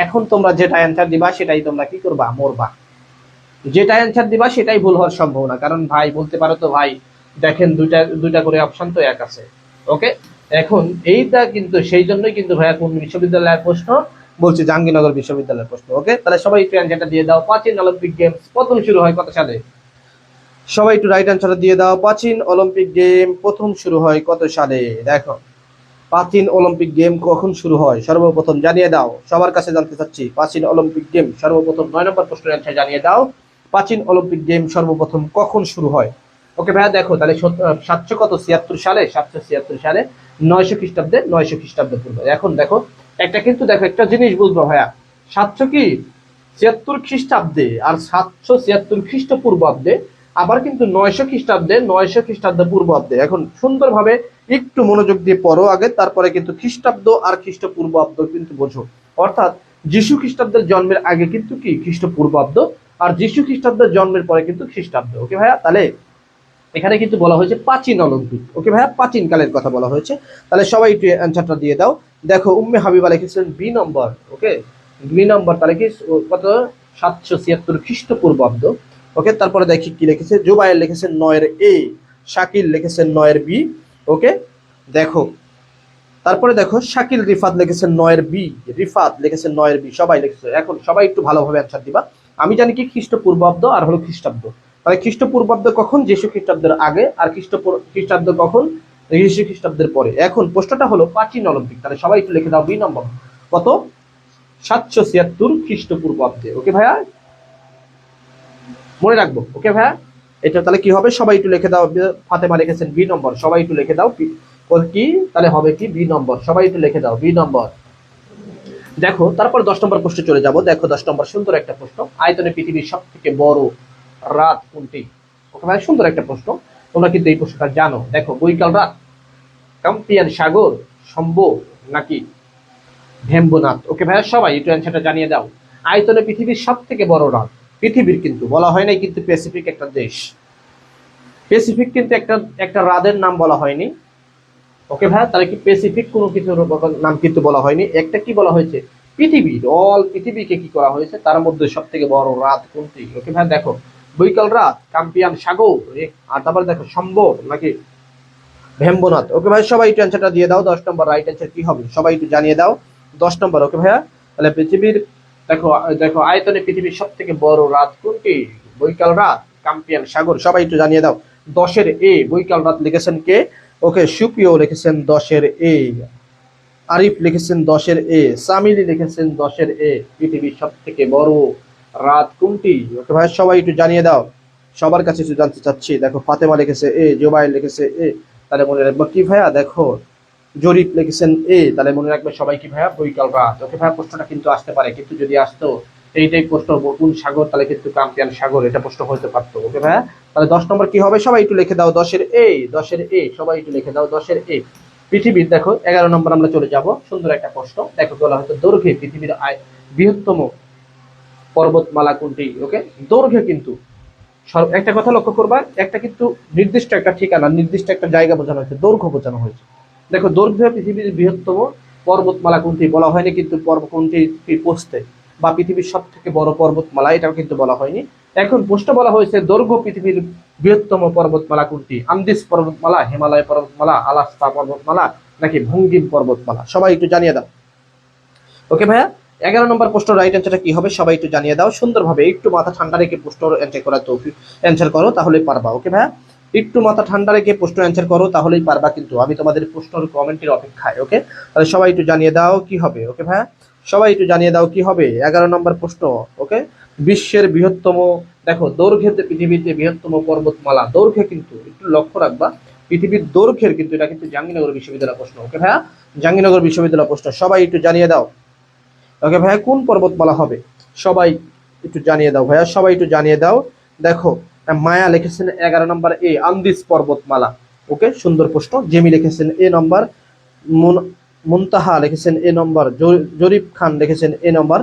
এখন তোমরা যেটা অ্যান্সার দিবা সেটাই তোমরা কি করবা? মরবা। যেটা অ্যান্সার দিবা সেটাই ভুল হওয়ার সম্ভাবনা, কারণ ভাই বলতে পারো তো ভাই দেখেন দুইটা দুইটা করে অপশন তো এক আছে। ওকে, এখন এইটা কিন্তু সেই জন্যই কিন্তু ভাইয়া কোন বিশ্ববিদ্যালয়ের প্রশ্ন বলছি? জাহাঙ্গীরনগর বিশ্ববিদ্যালয়ের প্রশ্ন। ওকে, তাহলে সবাই একটু অ্যান্সারটা দিয়ে দাও। প্রাচীন অলিম্পিক গেমস প্রথম শুরু হয় কত সালে? সবাই একটু রাইট অ্যান্সারটা দিয়ে দাও। প্রাচীন অলিম্পিক গেম প্রথম শুরু হয় কত সালে? দেখো প্রাচীন অলিম্পিক গেম কখন শুরু হয় সর্বপ্রথম জানিয়ে দাও। সবার কাছে জানতে চাচ্ছি, প্রাচীন অলিম্পিক গেম সর্বপ্রথম 9 নম্বর প্রশ্নের অ্যান্সার জানিয়ে দাও। প্রাচীন অলিম্পিক গেম সর্বপ্রথম কখন শুরু হয়? ওকে ভাইয়া দেখো, তাহলে 776 সালে, 776 সালে, 900 খ্রিস্টাব্দে, 900 খ্রিস্টাব্দে পূর্বে। এখন দেখো একটা কিন্তু দেখো একটা জিনিস বুঝবো ভাইয়া, 776 খ্রিস্টাব্দে আর 776 খ্রিস্টপূর্বাব্দে, আবার কিন্তু 900 খ্রিস্টাব্দে, 900 খ্রিস্টাব্দে পূর্বাব্দে। এখন সুন্দরভাবে একটু মনোযোগ দিয়ে পড়ো আগে, তারপরে কিন্তু খ্রিস্টাব্দ আর খ্রিস্টপূর্বাব্দ কিন্তু বোঝো। অর্থাৎ যিশু খ্রিস্টাব্দের জন্মের আগে কিন্তু কি খ্রিস্টপূর্বাব্দ, আর যিশু খ্রিস্টাব্দের জন্মের পরে কিন্তু খ্রিস্টাব্দ। ওকে ভাইয়া, তাহলে এখানে কিন্তু বলা হয়েছে প্রাচীন অলিম্পিক। ওকে ভাইয়া, প্রাচীন কালের কথা বলা হয়েছে। তাহলে সবাই একটু অ্যান্সারটা দিয়ে দাও। দেখো উম্মে হাবিবা লিখেছিলেন বি নম্বর। ওকে, বি নম্বর, তাহলে কি কত? 776 খ্রিস্টপূর্বাব্দ। ওকে, তারপরে দেখি কি লিখেছে। জুবাইর লিখেছেন 9 এ, শাকিল লিখেছেন 9 বি। ওকে, দেখো তারপরে দেখো শাকিল রিফাত লিখেছেন 9 বি, রিফাত লিখেছেন 9 বি। সবাই লিখেছে। এখন সবাই একটু ভালোভাবে অ্যান্সার দিবা। আমি জানি কি খ্রিস্টপূর্বাব্দ আর হলো খ্রিস্টাব্দ। তাহলে খ্রিস্টপূর্বাব্দ কখন? যিশু খ্রিস্টাব্দের আগে। আর খ্রিস্টাব্দ কখন? যিশু খ্রিস্টাব্দের পরে। এখন প্রশ্নটা হলো প্রাচীন অলিম্পিক। তাহলে সবাই একটু লিখে দাও বি নম্বর। কত? 776 খ্রিস্টপূর্বাব্দে। ওকে ভাইয়া, মনে রাখবো। ওকে ভাইয়া, এটা তাহলে কি হবে? সবাই একটু লিখে দাও। ফাতেমা লিখেছেন বি নম্বর। সবাই একটু লিখে দাও কি, তাহলে হবে কি বি নম্বর। সবাই একটু লিখে দাও বি নম্বর। দেখো তারপর 10 নম্বর প্রশ্ন চলে যাব। দেখো 10 নম্বর সুন্দর একটা প্রশ্ন। আয়তনে পৃথিবীর সব থেকে বড় রাত কোনটি? ওকে ভাই, সুন্দর একটা প্রশ্ন। তোমরা কিন্তু এই প্রশ্নটা জানো। দেখো বৈকাল রাত, কাম্পিয়ান সাগর, সম্ভব নাকি ভেম্বনাথ? ওকে ভাইয়া, সবাই একটু অ্যান্সারটা জানিয়ে দাও। আয়তনে পৃথিবীর সব থেকে বড় রাত, পৃথিবীর কিন্তু বলা হয় নাই কিন্তু প্যাসিফিক একটা দেশ, প্যাসিফিক কিন্তু একটা একটা হ্রদের নাম বলা হয়নি। ওকে ভাইয়া, তাহলে কি প্যাসিফিক কোনো কিছুর নাম কিন্তু বলা হয়নি। একটা কি বলা হয়েছে? পৃথিবীর অল পৃথিবীকে কি করা হয়েছে, তার মধ্যে সব থেকে বড় রাত কোনটি? ওকে ভাইয়া দেখো, বৈকাল রাত, কাম্পিয়ান সাগর, আর তারপর দেখো সম্ভব নাকি ভেম্বনাথ। ওকে ভাই, সবাই একটু অ্যান্সারটা দিয়ে দাও। 10 নম্বর রাইট অ্যান্সার কি হবে সবাই একটু জানিয়ে দাও। 10 নম্বর। ওকে ভাইয়া, তাহলে পৃথিবীর দেখো দেখো আয়তনে পৃথিবীর সব থেকে বড় রাত কোনটি? বৈকাল রাত, কাম্পিয়ান সাগর। সবাই একটু জানিয়ে দাও। 10-এর এ বৈকাল রাত লিখেছেন কে? ওকে, সুপ্রিয় লিখেছেন 10-এর এ, আরিফ লিখেছেন 10-এর এ, সামিলি লিখেছেন 10-এর এ। পৃথিবীর সব থেকে বড় রাত কোনটি? ওকে ভাই, সবাই একটু জানিয়ে দাও। সবার কাছে একটু জানতে চাচ্ছি। দেখো ফাতেমা লিখেছে এ, জোবাইর লিখেছে এ, তাহলে মনে রাখবো কি ভাইয়া। দেখো জরিপ লিখেছেন এ, তাহলে মনে রাখবে সবাই কি ভাইয়া বৈকাল রাত। ওকে ভাইয়া, প্রশ্নটা কিন্তু আসতে পারে, কিন্তু যদি আসতো এইটাই প্রশ্ন কোন সাগর, তাহলে কিন্তু কাম্পিয়ান সাগর এটা প্রশ্ন হতে পারতো। ওকে ভাইয়া, তাহলে 10 নম্বর কি হবে, সবাই একটু লিখে দাও 10-এর এ, 10-এর এ, সবাই একটু লিখে দাও 10-এর এ। পৃথিবীর দেখো 11 নম্বর আমরা চলে যাব, সুন্দর একটা প্রশ্ন। দেখো বলা হয়তো দৈর্ঘ্যে পৃথিবীর বৃহত্তম পর্বতমালা কোনটি। ওকে, দৈর্ঘ্যে কিন্তু একটা কথা লক্ষ্য করবা, একটা কিন্তু নির্দিষ্ট একটা ঠিকানা, নির্দিষ্ট একটা জায়গা বোঝানো হয়েছে, দৈর্ঘ্য বোঝানো হয়েছে। দেখো দৈর্ঘ্যে পৃথিবীর বৃহত্তম পর্বতমালা কোনটি বলা হয়নি, কিন্তু কোনটি পৌঁছতে বা পৃথিবীর সব থেকে বড় পর্বতমালা এটাও কিন্তু বলা হয়নি। এখন প্রশ্ন বলা হয়েছে দৈর্ঘ্য পৃথিবীর বৃহত্তম পর্বতমালা কোনটি, আন্দিজ পর্বতমালা, হিমালয় পর্বতমালা, আলাস্কা পর্বতমালা, নাকি ভঙ্গিম পর্বতমালা, সবাই একটু জানিয়ে দাও। ওকে ভাইয়া, 11 নম্বর প্রশ্ন রাইট অ্যান্সারটা কি হবে সবাই একটু জানিয়ে দাও সুন্দরভাবে। একটু মাথা ঠান্ডা রেখে প্রশ্ন অ্যান্সার করা তো অ্যান্সার করো, তাহলেই পারবা। ওকে ভাইয়া, একটু মাথা ঠান্ডা রেখে প্রশ্ন অ্যান্সার করো, তাহলেই পারবা, কিন্তু আমি তোমাদের প্রশ্নের কমেন্টের অপেক্ষায়। ওকে, তাহলে সবাই একটু জানিয়ে দাও কি হবে। ওকে ভাইয়া, সবাই একটু জানিয়ে দাও কি হবে 11 নম্বর প্রশ্ন। ওকে, বিশ্বের বৃহত্তম, দেখো দৈর্ঘ্যে পৃথিবীতে বৃহত্তম পর্বতমালা, দৈর্ঘ্যে কিন্তু একটু লক্ষ্য রাখবা, পৃথিবীর দৈর্ঘ্যের কিন্তু এটা কিন্তু জাহাঙ্গীরনগর বিশ্ববিদ্যালয় প্রশ্ন। ওকে ভাইয়া, জাহাঙ্গীরনগর বিশ্ববিদ্যালয় প্রশ্ন, সবাই একটু জানিয়ে দাও। ওকে ভাইয়া, কোন পর্বতমালা হবে সবাই একটু জানিয়ে দাও ভাইয়া, সবাই একটু জানিয়ে দাও। দেখো মায়া লিখেছেন 11 নম্বর এ, আন্দিজ পর্বতমালা। ওকে, সুন্দর প্রশ্ন। জেমি লিখেছেন এ নম্বর, মুনতাহা লিখেছেন এ নম্বর, জরিফ খান লিখেছেন এ নম্বর,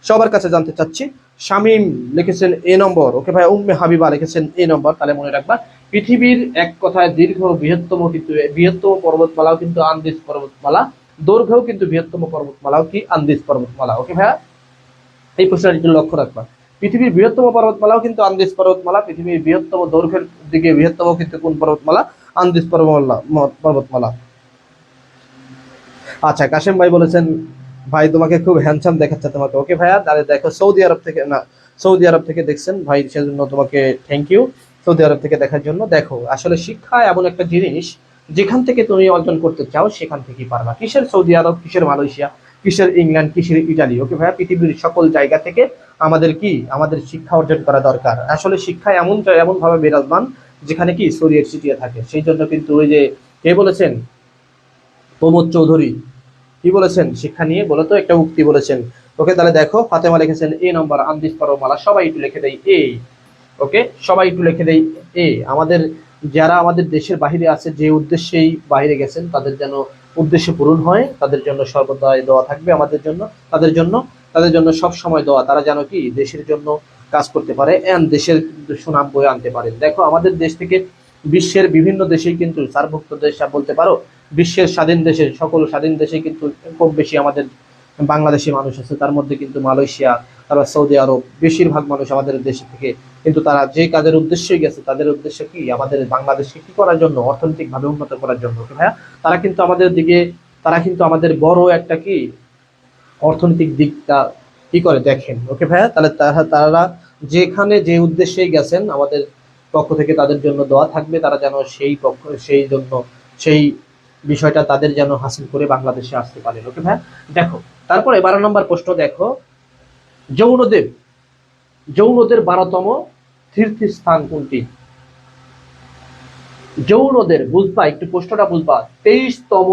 সবার কাছে জানতে চাচ্ছি। শামীম লিখেছেন এ নম্বর। ওকে ভাই, উম্মে হাবিবা লিখেছেন এ নম্বর। তাহলে মনে রাখবা পৃথিবীর এক কথায় দীর্ঘ বৃহত্তম, কিন্তু বৃহত্তম পর্বতমালাও কিন্তু আন্দিজ পর্বতমালা, দৈর্ঘ্যও কিন্তু বৃহত্তম পর্বতমালাও কি আন্দিজ পর্বতমালা। ওকে ভাইয়া, এই প্রশ্নটা একটু লক্ষ্য রাখবা, পৃথিবীর বৃহত্তম পর্বতমালাও কিন্তু আন্দিজ পর্বতমালা, পৃথিবীর বৃহত্তম দৈর্ঘ্যের দিকে বৃহত্তম কিন্তু কোন পর্বতমালা, আন্দিজ পর্বতমালা। আচ্ছা, কাশেম ভাই বলেছেন ভাই তোমাকে খুব হ্যান্ডসাম দেখাচ্ছে তোমাকে। ওকে ভাইয়া, তাহলে দেখো সৌদি আরব থেকে, না সৌদি আরব থেকে দেখছেন ভাই, সেজন্য তোমাকে থ্যাংক ইউ সৌদি আরব থেকে দেখার জন্য। দেখো আসলে শিক্ষা এমন একটা জিনিস, যেখান থেকে তুমি অর্জন করতে চাও সেখান থেকেই পারবা। কিসের সৌদি আরব, কিসের মালয়েশিয়া, কিসের ইংল্যান্ড, কিসের ইটালি। ওকে ভাইয়া, পৃথিবীর সকল জায়গা থেকে আমাদের কি, আমাদের শিক্ষা অর্জন করা দরকার। আসলে শিক্ষা এমন ভাবে বিরাজমান যেখানে কি ছড়িয়ে ছিটিয়ে থাকে। সেই জন্য কিন্তু ওই যে কে বলেছেন, প্রমোদ চৌধুরী কি বলেছেন শিক্ষা নিয়ে, বলে তো একটা উক্তি বলেছেন। ওকে, তাহলে দেখো ফাতেমা লিখেছেন এ নম্বর, আন্দিজ পর্বতমালা, সবাই একটু লিখে দেয় এ। ওকে, সবাই একটু লিখে দেয় এ। আমাদের যারা আমাদের দেশের বাহিরে আছে, যে উদ্দেশ্যেই বাহিরে গেছেন, তাদের যেন উদ্দেশ্য পূরণ হয়, তাদের জন্য সর্বদাই দোয়া থাকবে আমাদের জন্য, তাদের জন্য সব সময় দোয়া, তারা যেন কি দেশের জন্য কাজ করতে পারে এন্ড দেশের সুনাম বয়ে আনতে পারে। দেখো আমাদের দেশ থেকে বিশ্বের বিভিন্ন দেশেই কিন্তু সার্কভুক্ত দেশ বলতে পারো, বিশ্বের স্বাধীন দেশের সকল স্বাধীন দেশে কিন্তু খুব বেশি আমাদের বাংলাদেশি মানুষ আছে, তার মধ্যে কিন্তু মালয়েশিয়া, তারপর সৌদি আরব, বেশিরভাগ মানুষ আমাদের দেশে থেকে। কিন্তু তারা যে কাজের উদ্দেশ্যে গেছে, তাদের উদ্দেশ্য কি, আমাদের বাংলাদেশকে কি করার জন্য, অর্থনৈতিক ভাবে উন্নত করার জন্য। ভাইয়া, তারা কিন্তু আমাদের দিকে, তারা কিন্তু আমাদের বড় একটা কি অর্থনৈতিক দিকটা কি করে দেখেন। ওকে ভাইয়া, তাহলে তারা যেখানে যে উদ্দেশ্যেই গেছেন, আমাদের পক্ষ থেকে তাদের জন্য দোয়া থাকবে, তারা যেন সেই জন্য সেই বিষয়টা তাদের যেন হাসিল করে বাংলাদেশে আসতে পারে। ওকে ভাইয়া, দেখো তারপরে 12 নম্বর প্রশ্ন। দেখো যৌনদেব, যৌনদের 12তম তীর্থস্থান কোনটি। যৌনদের বুঝবা, একটু প্রশ্নটা বুঝবা, 23তম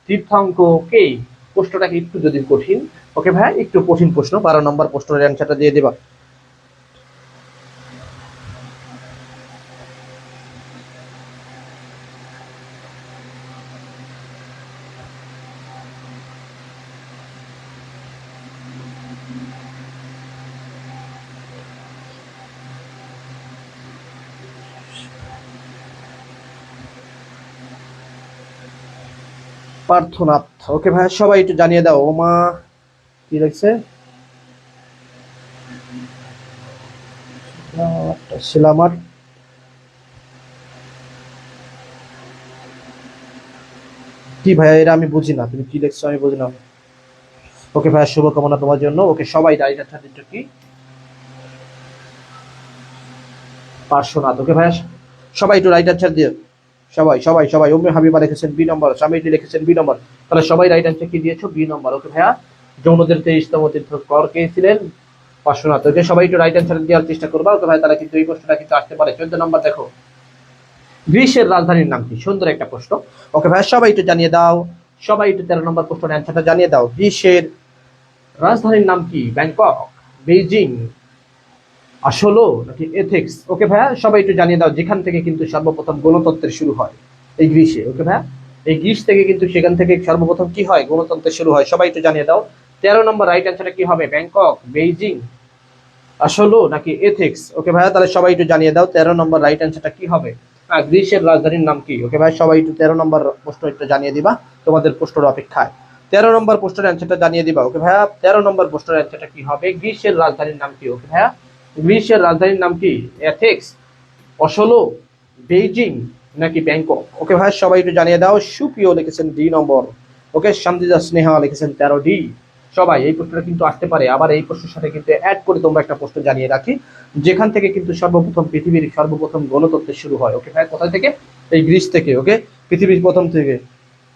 তীর্থাঙ্ক কে। প্রশ্নটাকে একটু যদি কঠিন। ওকে ভাই, একটু কঠিন প্রশ্ন, 12 নম্বর প্রশ্নের অ্যান্সারটা দিয়ে দেবা। পার্থনাথ। ওকে ভাই, সবাই একটু জানিয়ে দাও। ওমা কি লিখছে, সিলামার, কি ভাইয়া এটা আমি বুঝি না, তুমি কি লিখছো আমি বুঝি না। ওকে ভাইয়া, শুভকামনা তোমার জন্য। ওকে, সবাই ডাইরেক্ট আচ্ছা কি পার্শ্বনাথ। ওকে ভাইয়া, সবাই একটু রাইট আনসার দিয়ে, সবাই উম্মে হাবিবা লিখেছেন বি নম্বর, স্বামীটি লিখেছেন বি নম্বর। তাহলে সবাই রাইট আনসার কি দিয়েছো, বি নম্বর। ওকে ভাইয়া, যৌনদের 23তম তীর্থঙ্কর কে ছিলেন, পার্শ্বনাথ। ওকে, সবাই একটু রাইট অ্যান্সার দেওয়ার চেষ্টা করবা। ওকে ভাই, তারা কিন্তু এই প্রশ্নটা কিন্তু আসতে পারে। 14 নম্বর দেখো, গ্রিসের রাজধানীর নাম কি? সুন্দর একটা প্রশ্ন। ওকে ভাই, সবাই একটু জানিয়ে দাও, সবাই একটু 13 নম্বর প্রশ্নের অ্যান্সারটা জানিয়ে দাও। গ্রিসের রাজধানীর নাম কি? ব্যাংকক, বেইজিং, আসলো নাকি এথেক্স? ওকে ভাইয়া, সবাই একটু জানিয়ে দাও, যেখান থেকে কিন্তু সর্বপ্রথম গণতন্ত্রের শুরু হয় এই গ্রিসে। ওকে ভাইয়া, এই গ্রিস থেকে কিন্তু সেখান থেকে সর্বপ্রথম কি হয়? গণতন্ত্রের শুরু হয়। সবাই একটু জানিয়ে দাও 13 নম্বর রাইট অ্যান্সারটা কি হবে? ব্যাংকক, বেইজিং, আসলো নাকি এথেক্স? ওকে ভাইয়া, তাহলে সবাই একটু জানিয়ে দাও 13 নম্বর রাইট অ্যান্সারটা কি হবে? গ্রিসের রাজধানীর নাম কি? ওকে ভাই, সবাই একটু 13 নম্বর প্রশ্ন একটু জানিয়ে দিবা তোমাদের প্রশ্নের অপেক্ষায়। 13 নম্বর প্রশ্নের অ্যান্সারটা জানিয়ে দিবা। ওকে ভাইয়া, 13 নম্বর প্রশ্নের অ্যান্সারটা কি হবে? গ্রিসের রাজধানীর নাম কি? ওকে ভাইয়া, গ্রিসের রাজধানীর নাম কি? এথেক্স, অসলো, বেইজিং নাকি ব্যাংকক? ওকে ভাই, সবাই একটু জানিয়ে দাও। সুপ্রিয় লিখেছেন ডি নম্বর। ওকে, শান্তিদা স্নেহা লিখেছেন 13 ডি। সবাই এই প্রশ্নটা কিন্তু আসতে পারে। আবার এই প্রশ্নের সাথে কিন্তু অ্যাড করে তোমরা একটা প্রশ্ন জানিয়ে রাখি, যেখান থেকে কিন্তু সর্বপ্রথম পৃথিবীর সর্বপ্রথম গণতন্ত্রের শুরু হয়। ওকে ভাই, কোথা থেকে? এই গ্রিস থেকে। ওকে, পৃথিবীর প্রথম থেকে।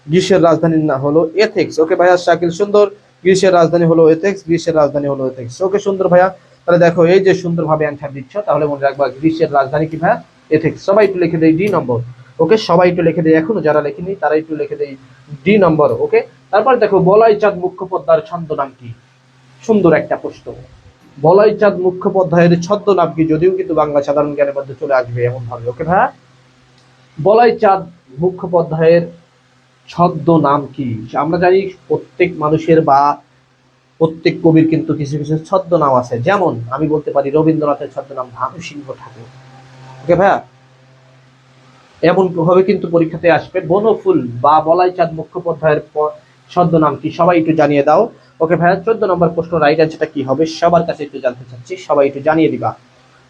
গ্রিসের রাজধানীর না হলো এথেক্স। ওকে ভাইয়া, শাকিল সুন্দর। গ্রিসের রাজধানী হলো এথেক্স, গ্রিসের রাজধানী হলো এথেক্স। ওকে সুন্দর ভাইয়া, তাহলে দেখো এই যে সুন্দরভাবে অ্যান্সার দিচ্ছ, তাহলে মনে রাখবা গ্রিসের রাজধানী কি ভাইয়া? এথেক্স। সবাই একটু লিখে দেয় ডি নম্বর। ওকে, সবাই একটু লিখে দেয়, এখনো যারা লেখেনি তারা একটু লিখে দেয় ডি নম্বর। ওকে, তারপর দেখো, বলাই চাঁদ মুখোপাধ্যায়ের ছন্দ নাম কি? সুন্দর একটা প্রশ্ন। বলাই চাঁদ মুখোপাধ্যায়ের ছদ্ম নাম কি? যদিও কিন্তু বাংলা সাধারণ জ্ঞানের মধ্যে চলে আসবে এমন ভাবে। ওকে ভাইয়া, বলাই চাঁদ মুখোপাধ্যায়ের ছদ্ম নাম কি? আমরা জানি প্রত্যেক মানুষের বা প্রত্যেক কবির কিন্তু কিছু কিছু ছদ্ম নাম আছে। যেমন আমি বলতে পারি রবীন্দ্রনাথের ছদ্ম নাম ভানু সিংহ ঠাকুর। ওকে ভাইয়া, এমন ভাবে কিন্তু পরীক্ষাতে আসবে। বনফুল বা বলাই চাঁদ মুখোপাধ্যায়ের ছদ্ম নাম কি? সবাই একটু জানিয়ে দাও। ওকে ভাইয়া, 14 নম্বর প্রশ্ন রাইট অ্যান্সারটা কি হবে? সবার কাছে একটু জানতে চাচ্ছি, সবাই একটু জানিয়ে দিবা।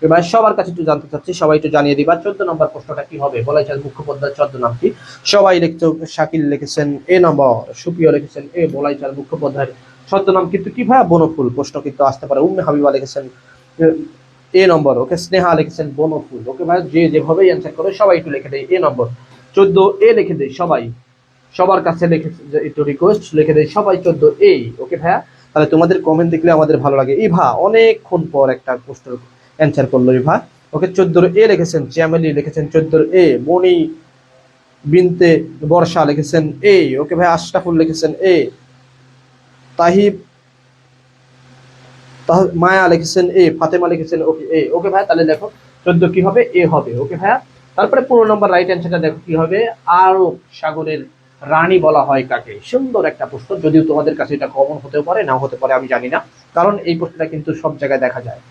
এবার সবার কাছে একটু জানতে চাচ্ছি, সবাই একটু জানিয়ে দিবা 14 নম্বর প্রশ্নটা কি হবে? বলাই চাঁদ মুখোপাধ্যায়ের ছদ্ম নাম কি? সবাই লিখছো। শাকিল লিখেছেন এ নম্বর, সুপ্রিয় লিখেছেন এ। বলাই চাঁদ মুখোপাধ্যায়ের ছদ্ম নাম কিন্তু কি ভাইয়া? বনফুল। প্রশ্ন কিন্তু আসতে পারে। উম্মে হাবিবা লিখেছেন এ নম্বর। ওকে, স্নেহা লিখেছেন বনফুল। ওকে ভাই, যে যেভাবেই অ্যান্সার করে সবাই একটু লিখে দেয় এ নম্বর। 14 এ লিখে দেয় সবাই। সবার কাছে লিখে একটু রিকোয়েস্ট লিখে দেয় সবাই 14 এ। ওকে ভাইয়া, তাহলে তোমাদের কমেন্ট দেখলে আমাদের ভালো লাগে। ইভা অনেকক্ষণ পর একটা প্রশ্নের অ্যান্সার করলো ইভা। ওকে, 14 এ লিখেছেন চ্যামেলি লিখেছেন 14 এ। মনি বিনতে বর্ষা লিখেছেন এ। ওকে ভাই, আশরাফুল লিখেছেন এ। তাহিব মায়া লিখেছেন এ। ফাতেমা লিখেছেন ওকে এ। ওকে ভাই, তাহলে দেখো 14 কি হবে? এ হবে। ওকে ভাইয়া, তারপরে 15 নম্বর রাইট অ্যান্সারটা দেখো কি হবে? আরব সাগরের রানী বলা হয় কাকে? সুন্দর একটা প্রশ্ন, যদিও তোমাদের কাছে এটা কমন হতেও পারে, নাও হতে পারে, আমি জানি না। কারণ এই প্রশ্নটা কিন্তু সব জায়গায় দেখা যায়,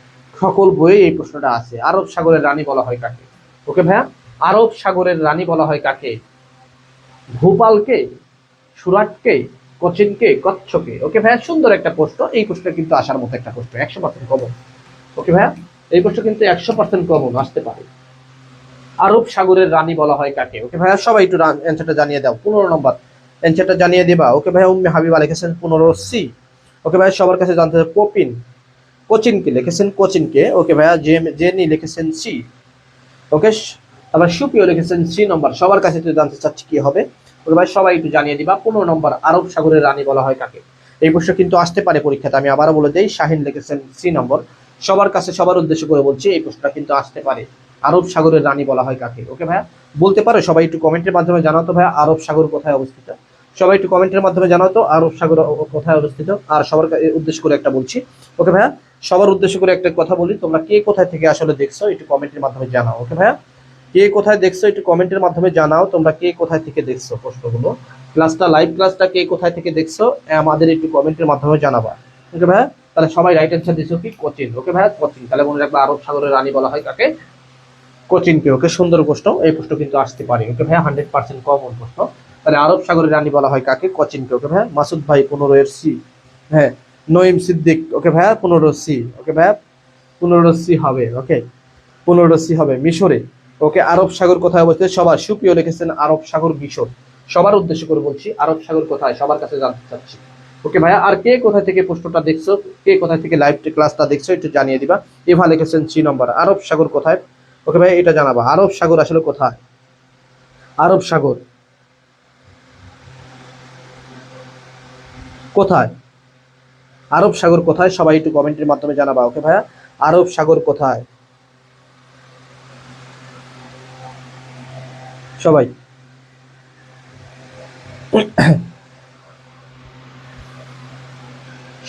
সকল বইয়ে এই প্রশ্নটা আছে। আরব সাগরের রানী বলা হয় কাকে? ওকে ভাইয়া, আরব সাগরের রানী বলা হয় কাকে? ভোপালকে, সুরাটকে, কোচিনকে, কচ্ছকে? ওকে ভাইয়া, সুন্দর একটা প্রশ্ন। এই প্রশ্নটা কিন্তু আসার মতো একটা প্রশ্ন, 100% কমন। ওকে ভাইয়া, এই প্রশ্ন কিন্তু 100% কমন আসতে পারে। আরব সাগরের রানী বলা হয় কাকে? ওকে ভাইয়া, সবাই একটু অ্যান্সারটা জানিয়ে দাও। 15 নম্বর অ্যান্সারটা জানিয়ে দিবা। ওকে ভাইয়া, উম্মে হাবিবা লিখেছেন 15 সি। ওকে ভাইয়া, সবার কাছে জানতে হবে কোপিন, কোচিনকে লিখেছেন কোচিনকে। ওকে ভাইয়া, জেনি লিখেছেন সি। ওকে, আবার সুপ্রিয় লিখেছেন সি নম্বর। সবার কাছে একটু জানতে চাচ্ছি কি হবে? ওকে ভাই, সবাই একটু জানিয়ে দিবা। 15 নম্বর, আরব সাগরের রানী বলা হয় কাকে? এই প্রশ্ন কিন্তু আসতে পারে পরীক্ষাতে। আমি আবারও বলে দেই, শাহিন লিখেছেন সি নম্বর। সবার কাছে সবার উদ্দেশ্য করে বলছি, এই প্রশ্নটা কিন্তু আসতে পারে। আরব সাগরের রানী বলা হয় কাকে? ওকে ভাইয়া, বলতে পারো সবাই একটু কমেন্টের মাধ্যমে জানাও তো ভাইয়া, আরব সাগর কোথায় অবস্থিত? সবাই একটু কমেন্টের মাধ্যমে জানাও তো আরব সাগর কোথায় অবস্থিত। আর সবার উদ্দেশ্য করে একটা বলছি। ওকে ভাইয়া, সবার উদ্দেশ্য করে একটা কথা বলি, তোমরা কে কোথায় থেকে আসলে দেখছো একটু কমেন্টের মাধ্যমে জানাও। ওকে ভাইয়া, কে কোথায় দেখছো একটু কমেন্টের মাধ্যমে জানাও। তোমরা কে কোথায় থেকে দেখছো প্রশ্নগুলো, ক্লাসটা, লাইভ ক্লাসটা কে কোথায় থেকে দেখছো আমাদের একটু কমেন্টের মাধ্যমে জানাবা। ওকে ভাইয়া, তাহলে সবাই রাইট অ্যান্সার দিছো কি? কোচিন। ওকে ভাইয়া, কোচিন। তাহলে মনে রাখবে আরব সাগরের রানী বলা হয় কাকে? কোচিনকে। ওকে, সুন্দর প্রশ্ন। এই প্রশ্ন কিন্তু আসতে পারে। ওকে ভাইয়া, 100% কমন প্রশ্ন। তাহলে আরব সাগরের রানী বলা হয় কাকে? কোচিনকে। ওকে ভাইয়া, মাসুদ ভাই 15 এর সি। হ্যাঁ, নঈম সিদ্দিক। ওকে ভাইয়া, 15 সি। ওকে ভাইয়া, 15 সি হবে। ওকে, 15 সি হবে মিশরে। ওকে, আরব সাগর কোথায় অবস্থিত? সবার সুপ্রিয় লিখেছেন আরব সাগর মিশর। সবার উদ্দেশ্য করে বলছি, আরব সাগর কোথায় সবার কাছে জানতে চাচ্ছি। ওকে ভাইয়া, আর কে কোথায় থেকে প্রশ্নটা দেখছো, কে কোথায় থেকে লাইভ ক্লাসটা দেখছো একটু জানিয়ে দিবা। এভা লিখেছেন সি নম্বর। আরব সাগর কোথায়? ওকে ভাই, এটা জানাবা আরব সাগর আসলে কোথায়? আরব সাগর কোথায়? আরব সাগর কোথায় সবাই একটু কমেন্টের মাধ্যমে জানাবা। ওকে ভাইয়া, আরব সাগর কোথায় সবাই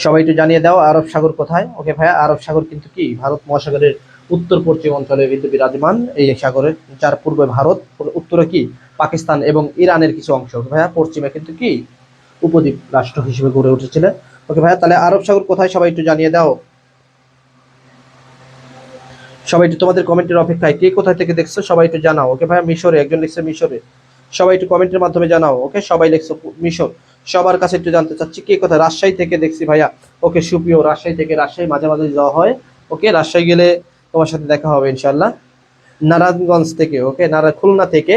সবাই একটু জানিয়ে দাও আরব সাগর কোথায়। ওকে ভাইয়া, আরব সাগর কিন্তু কি ভারত মহাসাগরের উত্তর পশ্চিম অঞ্চলে কিন্তু বিরাজমান এই সাগরের, যার পূর্বে ভারত, উত্তরে কি পাকিস্তান এবং ইরানের কিছু অংশ। ভাইয়া পশ্চিমে কিন্তু কি উপদ্বীপ রাষ্ট্র হিসেবে গড়ে উঠেছিল। ওকে ভাইয়া, তাহলে আরব সাগর কোথায় সবাই একটু জানিয়ে দাও। সবাই একটু তোমাদের কমেন্টের অপেক্ষায়, কে কোথায় থেকে দেখছো সবাই একটু জানাও। ওকে ভাইয়া, মিশরে একজন লিখছে মিশরে, সবাই একটু কমেন্টের মাধ্যমে জানাও। ওকে, সবাই লিখছো মিশর। সবার কাছে একটু জানতে চাচ্ছি কে কোথায়। রাজশাহী থেকে দেখছি ভাইয়া। ওকে সুপ্রিয়, রাজশাহী থেকে, রাজশাহী মাঝে মাঝে যাওয়া হয়। ওকে, রাজশাহী গেলে তোমার সাথে দেখা হবে ইনশাল্লাহ। নারায়ণগঞ্জ থেকে, ওকে, খুলনা থেকে,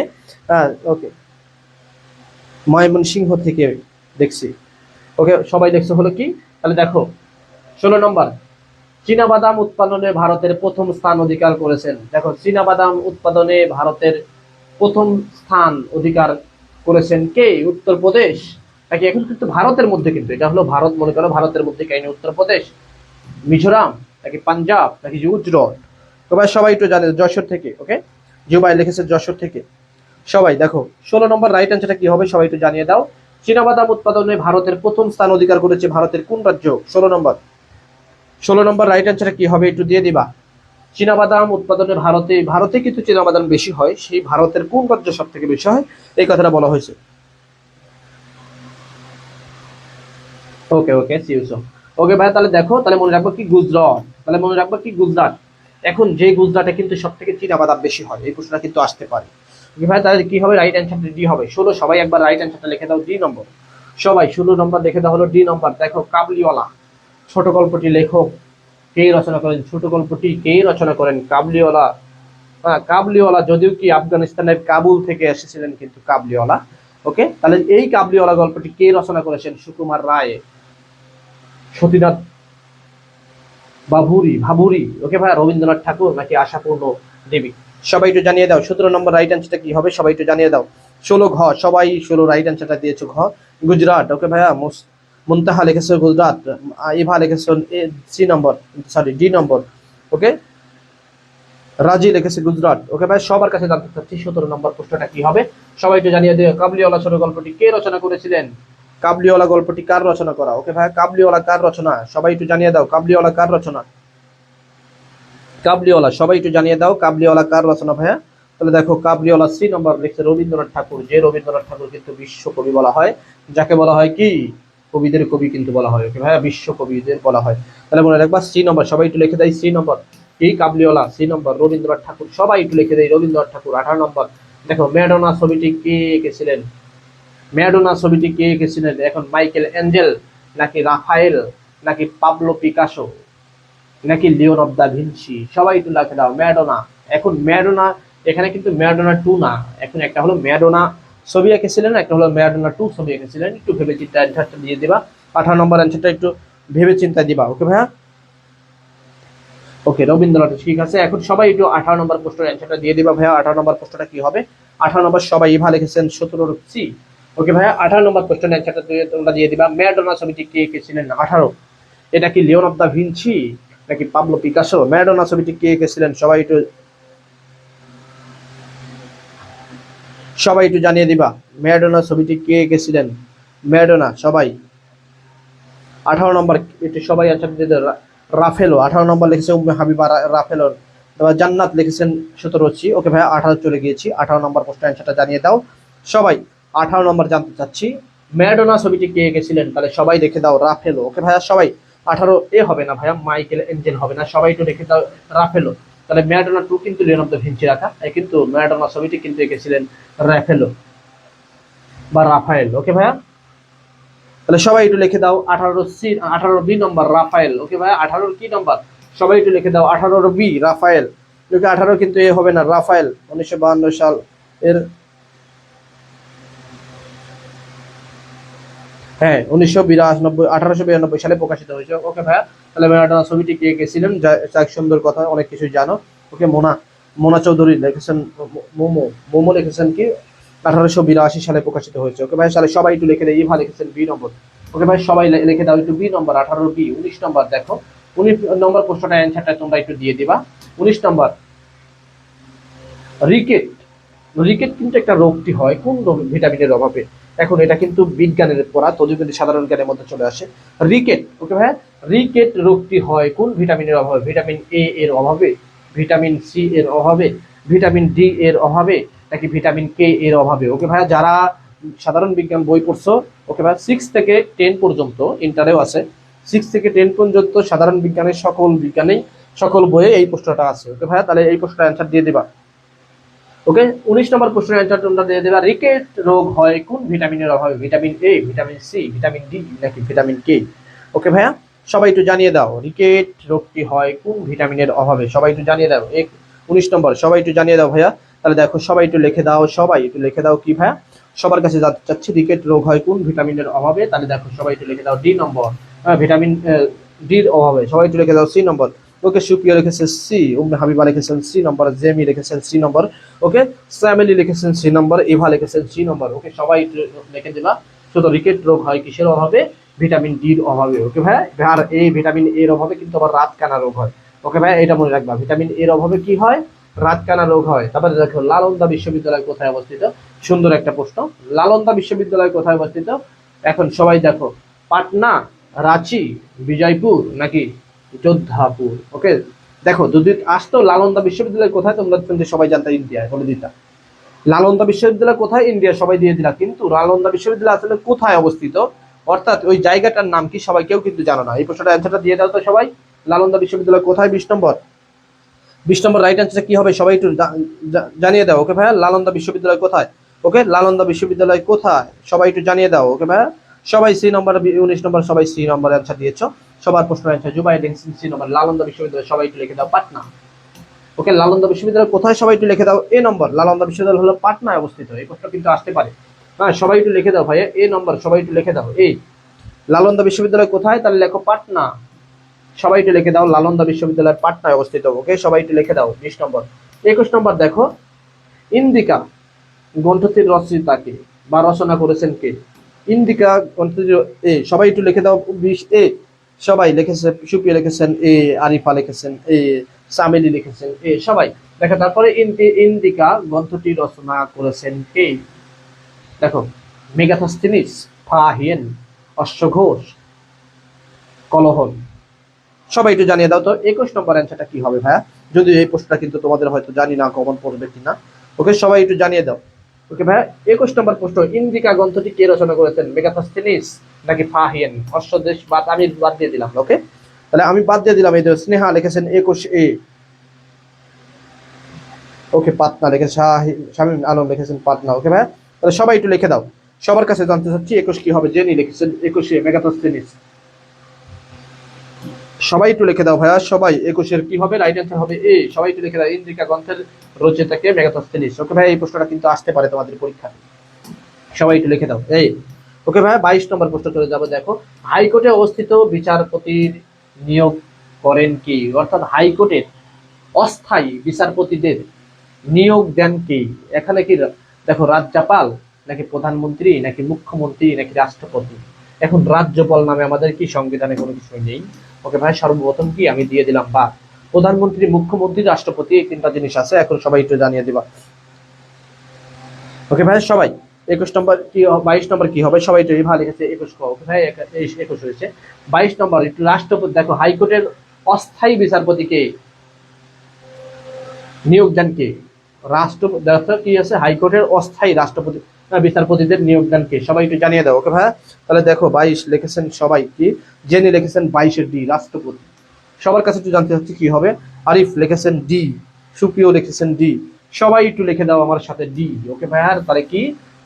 হ্যাঁ ওকে, ময়মনসিংহ থেকে দেখছি। ওকে, সবাই দেখছো হলো কি, তাহলে দেখো 16 নম্বর, চীনাবাদাম উৎপাদনে ভারতের প্রথম স্থান অধিকার করেছেন। দেখো, চীনাবাদাম উৎপাদনে ভারতের প্রথম স্থান অধিকার করেছেন কে? উত্তরপ্রদেশ। নাকি এখন কিন্তু ভারতের মধ্যে, কিন্তু এটা হলো ভারত, মনে করো ভারতের মধ্যে কাহিনী, উত্তরপ্রদেশ, মিজোরাম, নাকি পাঞ্জাব, নাকি গুজরাট। সবাই সবাই একটু জানে যশোর থেকে। ওকে, জুবাই লিখেছে যশোর থেকে। সবাই দেখো 16 নম্বর রাইট অ্যান্সারটা কি হবে সবাই একটু জানিয়ে দাও। চীনাবাদাম উৎপাদনে ভারতের প্রথম স্থান অধিকার করেছে ভারতের কোন রাজ্য? 16 নম্বর, 16 নম্বর রাইট অ্যান্সারটা কি হবে একটু দিয়ে দিবা। চীনাবাদাম উৎপাদনে ভারতে, ভারতে কিন্তু চীনাবাদাম বেশি হয়, সেই ভারতের কোন রাজ্য সব থেকে বেশি হয় এই কথাটা বলা হয়েছে। ওকে ওকে, সিউসো। ওকে ভাই, তাহলে দেখো, তাহলে মনে রাখবো কি গুজরাট, তাহলে মনে রাখবো কি গুজরাট। এখন যে গুজরাটে কিন্তু সব থেকে চীনাবাদাম বেশি হয়, এই প্রশ্নটা কিন্তু আসতে পারে। ওকে ভাই, তাহলে কি হবে রাইট অ্যান্সারটা ডি হবে। 16, সবাই একবার রাইট অ্যান্সারটা লিখে দাও, ডি নম্বর। সবাই 16 নম্বর লিখে দাও হলো ডি নম্বর। দেখো, কাবুলিওয়ালা ছোট গল্পটি লেখক কে রচনা করেন? ছোট গল্পটি কে রচনা করেন? কাবুলিওয়ালা। হ্যাঁ, কাবুলিওয়ালা যদিও কি আফগানিস্তানের কাবুল থেকে এসেছিলেন কিন্তু কাবুলিওয়ালা। ওকে, তাহলে এই কাবুলিওয়ালা গল্পটি কে রচনা করেছেন? সুকুমার রায়, সতীনাথ ভাবুরি। ওকে ভাই, রবীন্দ্রনাথ ঠাকুর, নাকি আশাপূর্ণ দেবী? সবাই একটু জানিয়ে দাও 17 নম্বর রাইট অ্যান্সারটা কি হবে সবাই একটু জানিয়ে দাও। 16 ঘ, সবাই 16 রাইট অ্যান্সারটা দিয়েছো ঘ, গুজরাট। ওকে ভাইয়া, মুনতাহা লিখেছে গুজরাট, ইভা লিখেছে সি নম্বর, সরি ডি নম্বর। ওকে, রাজি লিখেছে গুজরাট। ওকে ভাই, সবার কাছে জানতে চাচ্ছি 17 নম্বর প্রশ্নটা কি হবে সবাই একটু জানিয়ে দিও। কাবুলিওয়ালা ছোট গল্পটি কে রচনা করেছিলেন? কাবুলিওয়ালা গল্পটি কার রচনা করা? ওকে ভাই, কাবুলিওয়ালা কার রচনা সবাই একটু জানিয়ে দাও। কাবুলিওয়ালা কার রচনা? কাবুলিওয়ালা সবাই একটু জানিয়ে দাও, কাবুলিওয়ালা কার রচনা ভাইয়া? তাহলে দেখো, কাবুলিওয়ালা সি নম্বর লিখছে রবীন্দ্রনাথ ঠাকুর, যে রবীন্দ্রনাথ ঠাকুর কিন্তু বিশ্বকবি বলা হয়, যাকে বলা হয় কি কবিদের কবি কিন্তু বলা হয়। ওকে ভাইয়া, বিশ্বকবিদের বলা হয়। তাহলে মনে রাখবা সি নম্বর, সবাই একটু লিখে দেয় সি নম্বর। কি কাবুলিওয়ালা সি নম্বর, রবীন্দ্রনাথ ঠাকুর, সবাই একটু লিখে দেয় রবীন্দ্রনাথ ঠাকুর। 18 নম্বর, দেখো ম্যাডোনা ছবিটি কে এঁকেছিলেন? ম্যাডোনা ছবিটি কে এঁকেছিলেন? এখন মাইকেল অ্যাঞ্জেল, নাকি রাফায়েল, নাকি পাবলো পিকাসো, নাকি লিওনার্দো দা ভিঞ্চি? সবাই একটু লিখে দাও ম্যাডোনা। এখন ম্যাডোনা, এখানে কিন্তু ম্যাডোনা 2 না, এখন একটা হলো ম্যাডোনা ছবি এঁকেছিলেন, একটা হলো ম্যাডোনা 2 ছবি এঁকেছিলেন। একটু ভেবে চিন্তা অ্যান্সারটা দিয়ে দিবা। 18 নম্বর অ্যান্সারটা একটু ভেবে চিন্তা দিবা। ওকে ভাইয়া, ওকে রবীন্দ্রনাথ, ঠিক আছে। এখন সবাই একটু 18 নম্বর প্রশ্নের অ্যান্সারটা দিয়ে দিবা ভাইয়া। 18 নম্বর প্রশ্নটা কি হবে? 18 নম্বর, সবাই ইভা লিখেছেন 17 সি। ওকে ভাইয়া, 18 নম্বর প্রশ্নের অ্যান্সারটা তোমরা দিয়ে দিবা। ম্যাডোনা ছবিটি কে এঁকেছিলেন? 18, এটা কি লিওনার্দো দা ভিঞ্চি, নাকি পাবলো পিকাসো? ম্যাডোনা ছবিটি কে এঁকেছিলেন সবাই একটু জানিয়ে দিবা। ম্যাডোনা ছবিটি কে এঁকেছিলেন? ম্যাডোনা সবাই। 18 নম্বর, একটু সবাই অ্যান্সার দিয়ে দেন। রাফেলো 18 নম্বর লিখেছে উম্মে হাবিবা রাফেলোর। জান্নাত লিখেছেন 17 সি। ওকে ভাইয়া, 18 চলে গিয়েছি। 18 নম্বর প্রশ্নের অ্যান্সারটা জানিয়ে দাও সবাই। 18 নম্বর জানতে চাচ্ছি, ম্যাডোনা ছবিটি কে এঁকেছিলেন? তাহলে সবাই লিখে দাও রাফেলো। ওকে ভাইয়া, সবাই 18 এ হবে না ভাইয়া, মাইকেল এঞ্জেল হবে না, সবাই একটু লিখে দাও রাফেলো। তাহলে ম্যাডোনা 2 কিন্তু লিওনার্দো দা ভিঞ্চি রাখা, কিন্তু ম্যাডোনা ছবিটি কিন্তু এঁকেছিলেন রাফেলো বা রাফায়েল। ওকে ভাইয়া, তাহলে সবাই একটু লিখে দাও 18 সি, 18 বি নম্বর রাফায়েল। ওকে ভাইয়া, 18 কি নম্বর সবাই একটু লিখে দাও 18 বি রাফায়েল। ওকে, 18 কিন্তু এ হবে না, রাফায়েল 1952 সাল এর, হ্যাঁ 1892 সালে প্রকাশিত হয়েছে। ওকে ভাইয়া, তাহলে ম্যারাডোনা ছবিটি কে এঁকেছিলেন? যাক, সুন্দর কথা, অনেক কিছু জানো। ওকে, মোনা চৌধুরী লিখেছেন, মোমো লিখেছেন কি 1882 সালে প্রকাশিত হয়েছে। ওকে ভাই, তাহলে সবাই একটু লিখে দেয়। ইভা লিখেছেন বি নম্বর। ওকে ভাই সবাই লিখে দাও একটু বি নম্বর 18 বি। 19 নম্বর দেখো, 19 নম্বর প্রশ্নটা অ্যান্সারটা তোমরা একটু দিয়ে দিবা। 19 নম্বর, রিকেট। রিকেট কিন্তু একটা রোগটি হয় কোন ভিটামিনের অভাবে? এখন এটা কিন্তু বিজ্ঞানের পড়া, তো যদি সাধারণ জ্ঞানের মধ্যে চলে আসে। রিকেট, ওকে ভাই, রিকেট রোগটি হয় কোন ভিটামিনের অভাবে? ভিটামিন এ এর অভাবে, ভিটামিন সি এর অভাবে, ভিটামিন ডি এর অভাবে, নাকি ভিটামিন কে এর অভাবে? ওকে ভাই, যারা সাধারণ বিজ্ঞান বই পড়ছো, ওকে ভাই 6 থেকে 10 পর্যন্ত, ইন্টারেও আছে, 6 থেকে 10 পর্যন্ত সাধারণ বিজ্ঞানের সকল বিজ্ঞানেই সকল বইয়ে এই প্রশ্নটা আছে। ওকে ভাই, তাহলে এই প্রশ্নটা অ্যান্সার দিয়ে দিবা। ওকে, 19 নম্বর প্রশ্নের অ্যান্সার তোমরা দিয়ে দেবা, রিকেট রোগ হয় কোন ভিটামিনের অভাবে? Vitamin A, vitamin C, vitamin D, নাকি ভিটামিন কে? ওকে ভাইয়া, সবাই একটু জানিয়ে দাও রিকেট রোগটি হয় কোন ভিটামিনের অভাবে? সবাই একটু জানিয়ে দাও। 19 নম্বর সবাই একটু জানিয়ে দাও ভাইয়া। তাহলে দেখো সবাই একটু লিখে দাও, সবাই একটু লিখে দাও কি ভাইয়া, সবার কাছে জানতে চাচ্ছি রিকেট রোগ হয় কোন ভিটামিনের অভাবে। তাহলে দেখো সবাই একটু লিখে দাও ডি নম্বর, ভিটামিন ডির অভাবে। সবাই একটু লিখে দাও সি নম্বর। ওকে, সুপ্রিয়া লিখেছে সি, উম্মে হাবিবা লিখেছেন সি নম্বর, জেমি লিখেছেন সি নম্বর, ওকে, স্যামেলি লিখেছেন সি নম্বর, ইভা লিখেছেন সি নম্বর। ওকে, সবাই লিখে দেবা শুধু রিকেট রোগ হয় কিসের অভাবে? ভিটামিন ডির অভাবে। ওকে ভাই, আর এই ভিটামিন এর অভাবে কিন্তু আবার রাত কানা রোগ হয়। ওকে ভাই, এটা মনে রাখবা, ভিটামিন এর অভাবে কি হয়? রাত কানা রোগ হয়। তারপরে দেখো নালন্দা বিশ্ববিদ্যালয় কোথায় অবস্থিত? সুন্দর একটা প্রশ্ন। নালন্দা বিশ্ববিদ্যালয় কোথায় অবস্থিত? এখন সবাই দেখো, পাটনা, রাঁচি, বিজয়পুর, নাকি যোধাপুর? ওকে, দেখো যদি আসতো নালন্দা বিশ্ববিদ্যালয় কোথায়, তোমরা কিন্তু সবাই জানতে ইন্ডিয়ায় বলে দিতা। নালন্দা বিশ্ববিদ্যালয় কোথায়? ইন্ডিয়া, সবাই দিয়ে দিলা। কিন্তু নালন্দা বিশ্ববিদ্যালয় আসলে কোথায় অবস্থিত, অর্থাৎ ওই জায়গাটার নাম কি, সবাই কেউ কিন্তু জানো না। এই প্রশ্নটা অ্যান্সারটা দিয়ে দাও তো সবাই। নালন্দা বিশ্ববিদ্যালয় কোথায়? 20 নম্বর। 20 নম্বর রাইট অ্যান্সার কি হবে সবাই একটু জানিয়ে দাও। ওকে ভাইয়া, নালন্দা বিশ্ববিদ্যালয় কোথায়? ওকে, নালন্দা বিশ্ববিদ্যালয় কোথায় সবাই একটু জানিয়ে দাও। ওকে ভাইয়া, সবাই সি নম্বর। 19 নম্বর সবাই সি নম্বর অ্যান্সার দিয়েছো। সবার প্রশ্ন অ্যান্সার জুবাই লিখেছেন সি নম্বর। নালন্দা বিশ্ববিদ্যালয় সবাই একটু লিখে দাও পাটনা। ওকে, নালন্দা বিশ্ববিদ্যালয় কোথায় সবাই একটু লিখে দাও এ নম্বর। নালন্দা বিশ্ববিদ্যালয় হলো পাটনায় অবস্থিত। এই প্রশ্ন কিন্তু আসতে পারে। হ্যাঁ, সবাই একটু লিখে দাও ভাইয়া এ নম্বর, সবাই একটু লিখে দাও। এই নালন্দা বিশ্ববিদ্যালয় কোথায়? তাহলে লেখো পাটনা। সবাই একটু লিখে দাও নালন্দা বিশ্ববিদ্যালয় পাটনায় অবস্থিত। ওকে, সবাই একটু লিখে দাও 20 নম্বর। 21 নম্বর দেখো, ইন্দিকা গ্রন্থটির রচয়িতা কে বা রচনা করেছেন কে? ইন্দিকা গ্রন্থটির সবাই একটু লিখে দাও 20 এ। সবাই লিখেছে, সুপিয়া লিখেছেন এ, আরিফা লিখেছেন এ, সামিলি লিখেছেন এ। সবাই দেখো, তারপরে ইন্দিকা গ্রন্থটি রচনা করেছেন কে? দেখো, মেগাথস্থিনিস, ফাহিয়েন, অশ্বঘোষ, কলহন। সবাই একটু জানিয়ে দাও তো 21 নম্বর অ্যান্সারটা কি হবে ভাইয়া। যদি এই প্রশ্নটা কিন্তু তোমাদের হয়তো জানি না কমন পড়বে কিনা। ওকে, সবাই একটু জানিয়ে দাও। ওকে ভাইয়া, 21 নম্বর প্রশ্ন, ইন্দিকা গ্রন্থটি কে রচনা করেছেন? মেগাথস্থিনিস নাকি ফাহিয়েন? অশ্বদেশ বাদ, আমি বাদ দিয়ে দিলাম। ওকে, তাহলে আমি বাদ দিয়ে দিলাম। এই স্নেহা লিখেছেন 21 এ। ওকে, পাটনা লিখেছেন শামীম আলম লিখেছেন পাটনা। ওকে ভাইয়া, তাহলে সবাই একটু লিখে দাও। সবার কাছে জানতে চাচ্ছি 21 কি হবে। জেনি লিখেছেন 21 এ মেগাথস্থিনিস। সবাই একটু লিখে দাও ভাইয়া, সবাই 21 কি হবে? রাইট অ্যান্সার হবে এ। সবাই একটু লিখে দাও ইন্দ্রিকা গ্রন্থের রচয়িতাকে মেগাথস্থিনিস। ওকে ভাই, এই প্রশ্নটা কিন্তু আসতে পারে তোমাদের পরীক্ষায়। সবাই একটু লিখে দাও এই। ওকে ভাই, 22 নম্বর প্রশ্ন চলে যাবো। দেখো, হাইকোর্টে অবস্থিত বিচারপতির নিয়োগ করেন কি? অর্থাৎ হাইকোর্টের অস্থায়ী বিচারপতিদের নিয়োগ দেন কি? এখানে কি দেখো, রাজ্যপাল, নাকি প্রধানমন্ত্রী, নাকি মুখ্যমন্ত্রী, নাকি রাষ্ট্রপতি? এখন রাজ্যপাল নামে আমাদের কি সংবিধানে কোনো কিছু নেই। ওকে ভাই, সর্বপ্রথম কি আমি দিয়ে দিলাম বা প্রধানমন্ত্রী, মুখ্যমন্ত্রী, রাষ্ট্রপতি, এই তিনটা জিনিস আছে। এখন সবাই একটু জানিয়ে দিবা। ওকে ভাই, সবাই 21 নম্বর কি, 22 নম্বর কি হবে? সবাই একটু ভালো লিখেছে 21 ক। ওকে ভাই, 21 হয়েছে। 22 নম্বর একটু রাষ্ট্রপতি। দেখো, হাইকোর্টের অস্থায়ী বিচারপতিকে নিয়োগ দেন কে? রাষ্ট্রপতি কি আছে? হাইকোর্টের অস্থায়ী রাষ্ট্রপতি বিচারপতিদের নিয়োগ দেন কে? সবাই একটু জানিয়ে দাও। ওকে ভাই, তাহলে দেখো 22 লিখেছেন সবাই কি, জেনে লিখেছেন 22 ডি রাষ্ট্রপতি। সবার কাছে একটু জানতে চাচ্ছি কি হবে। আরিফ লিখেছেন ডি, সুপ্রিয় লিখেছেন ডি। সবাই একটু লিখে দাও আমার সাথে ডি। ওকে ভাই, আর তাহলে কি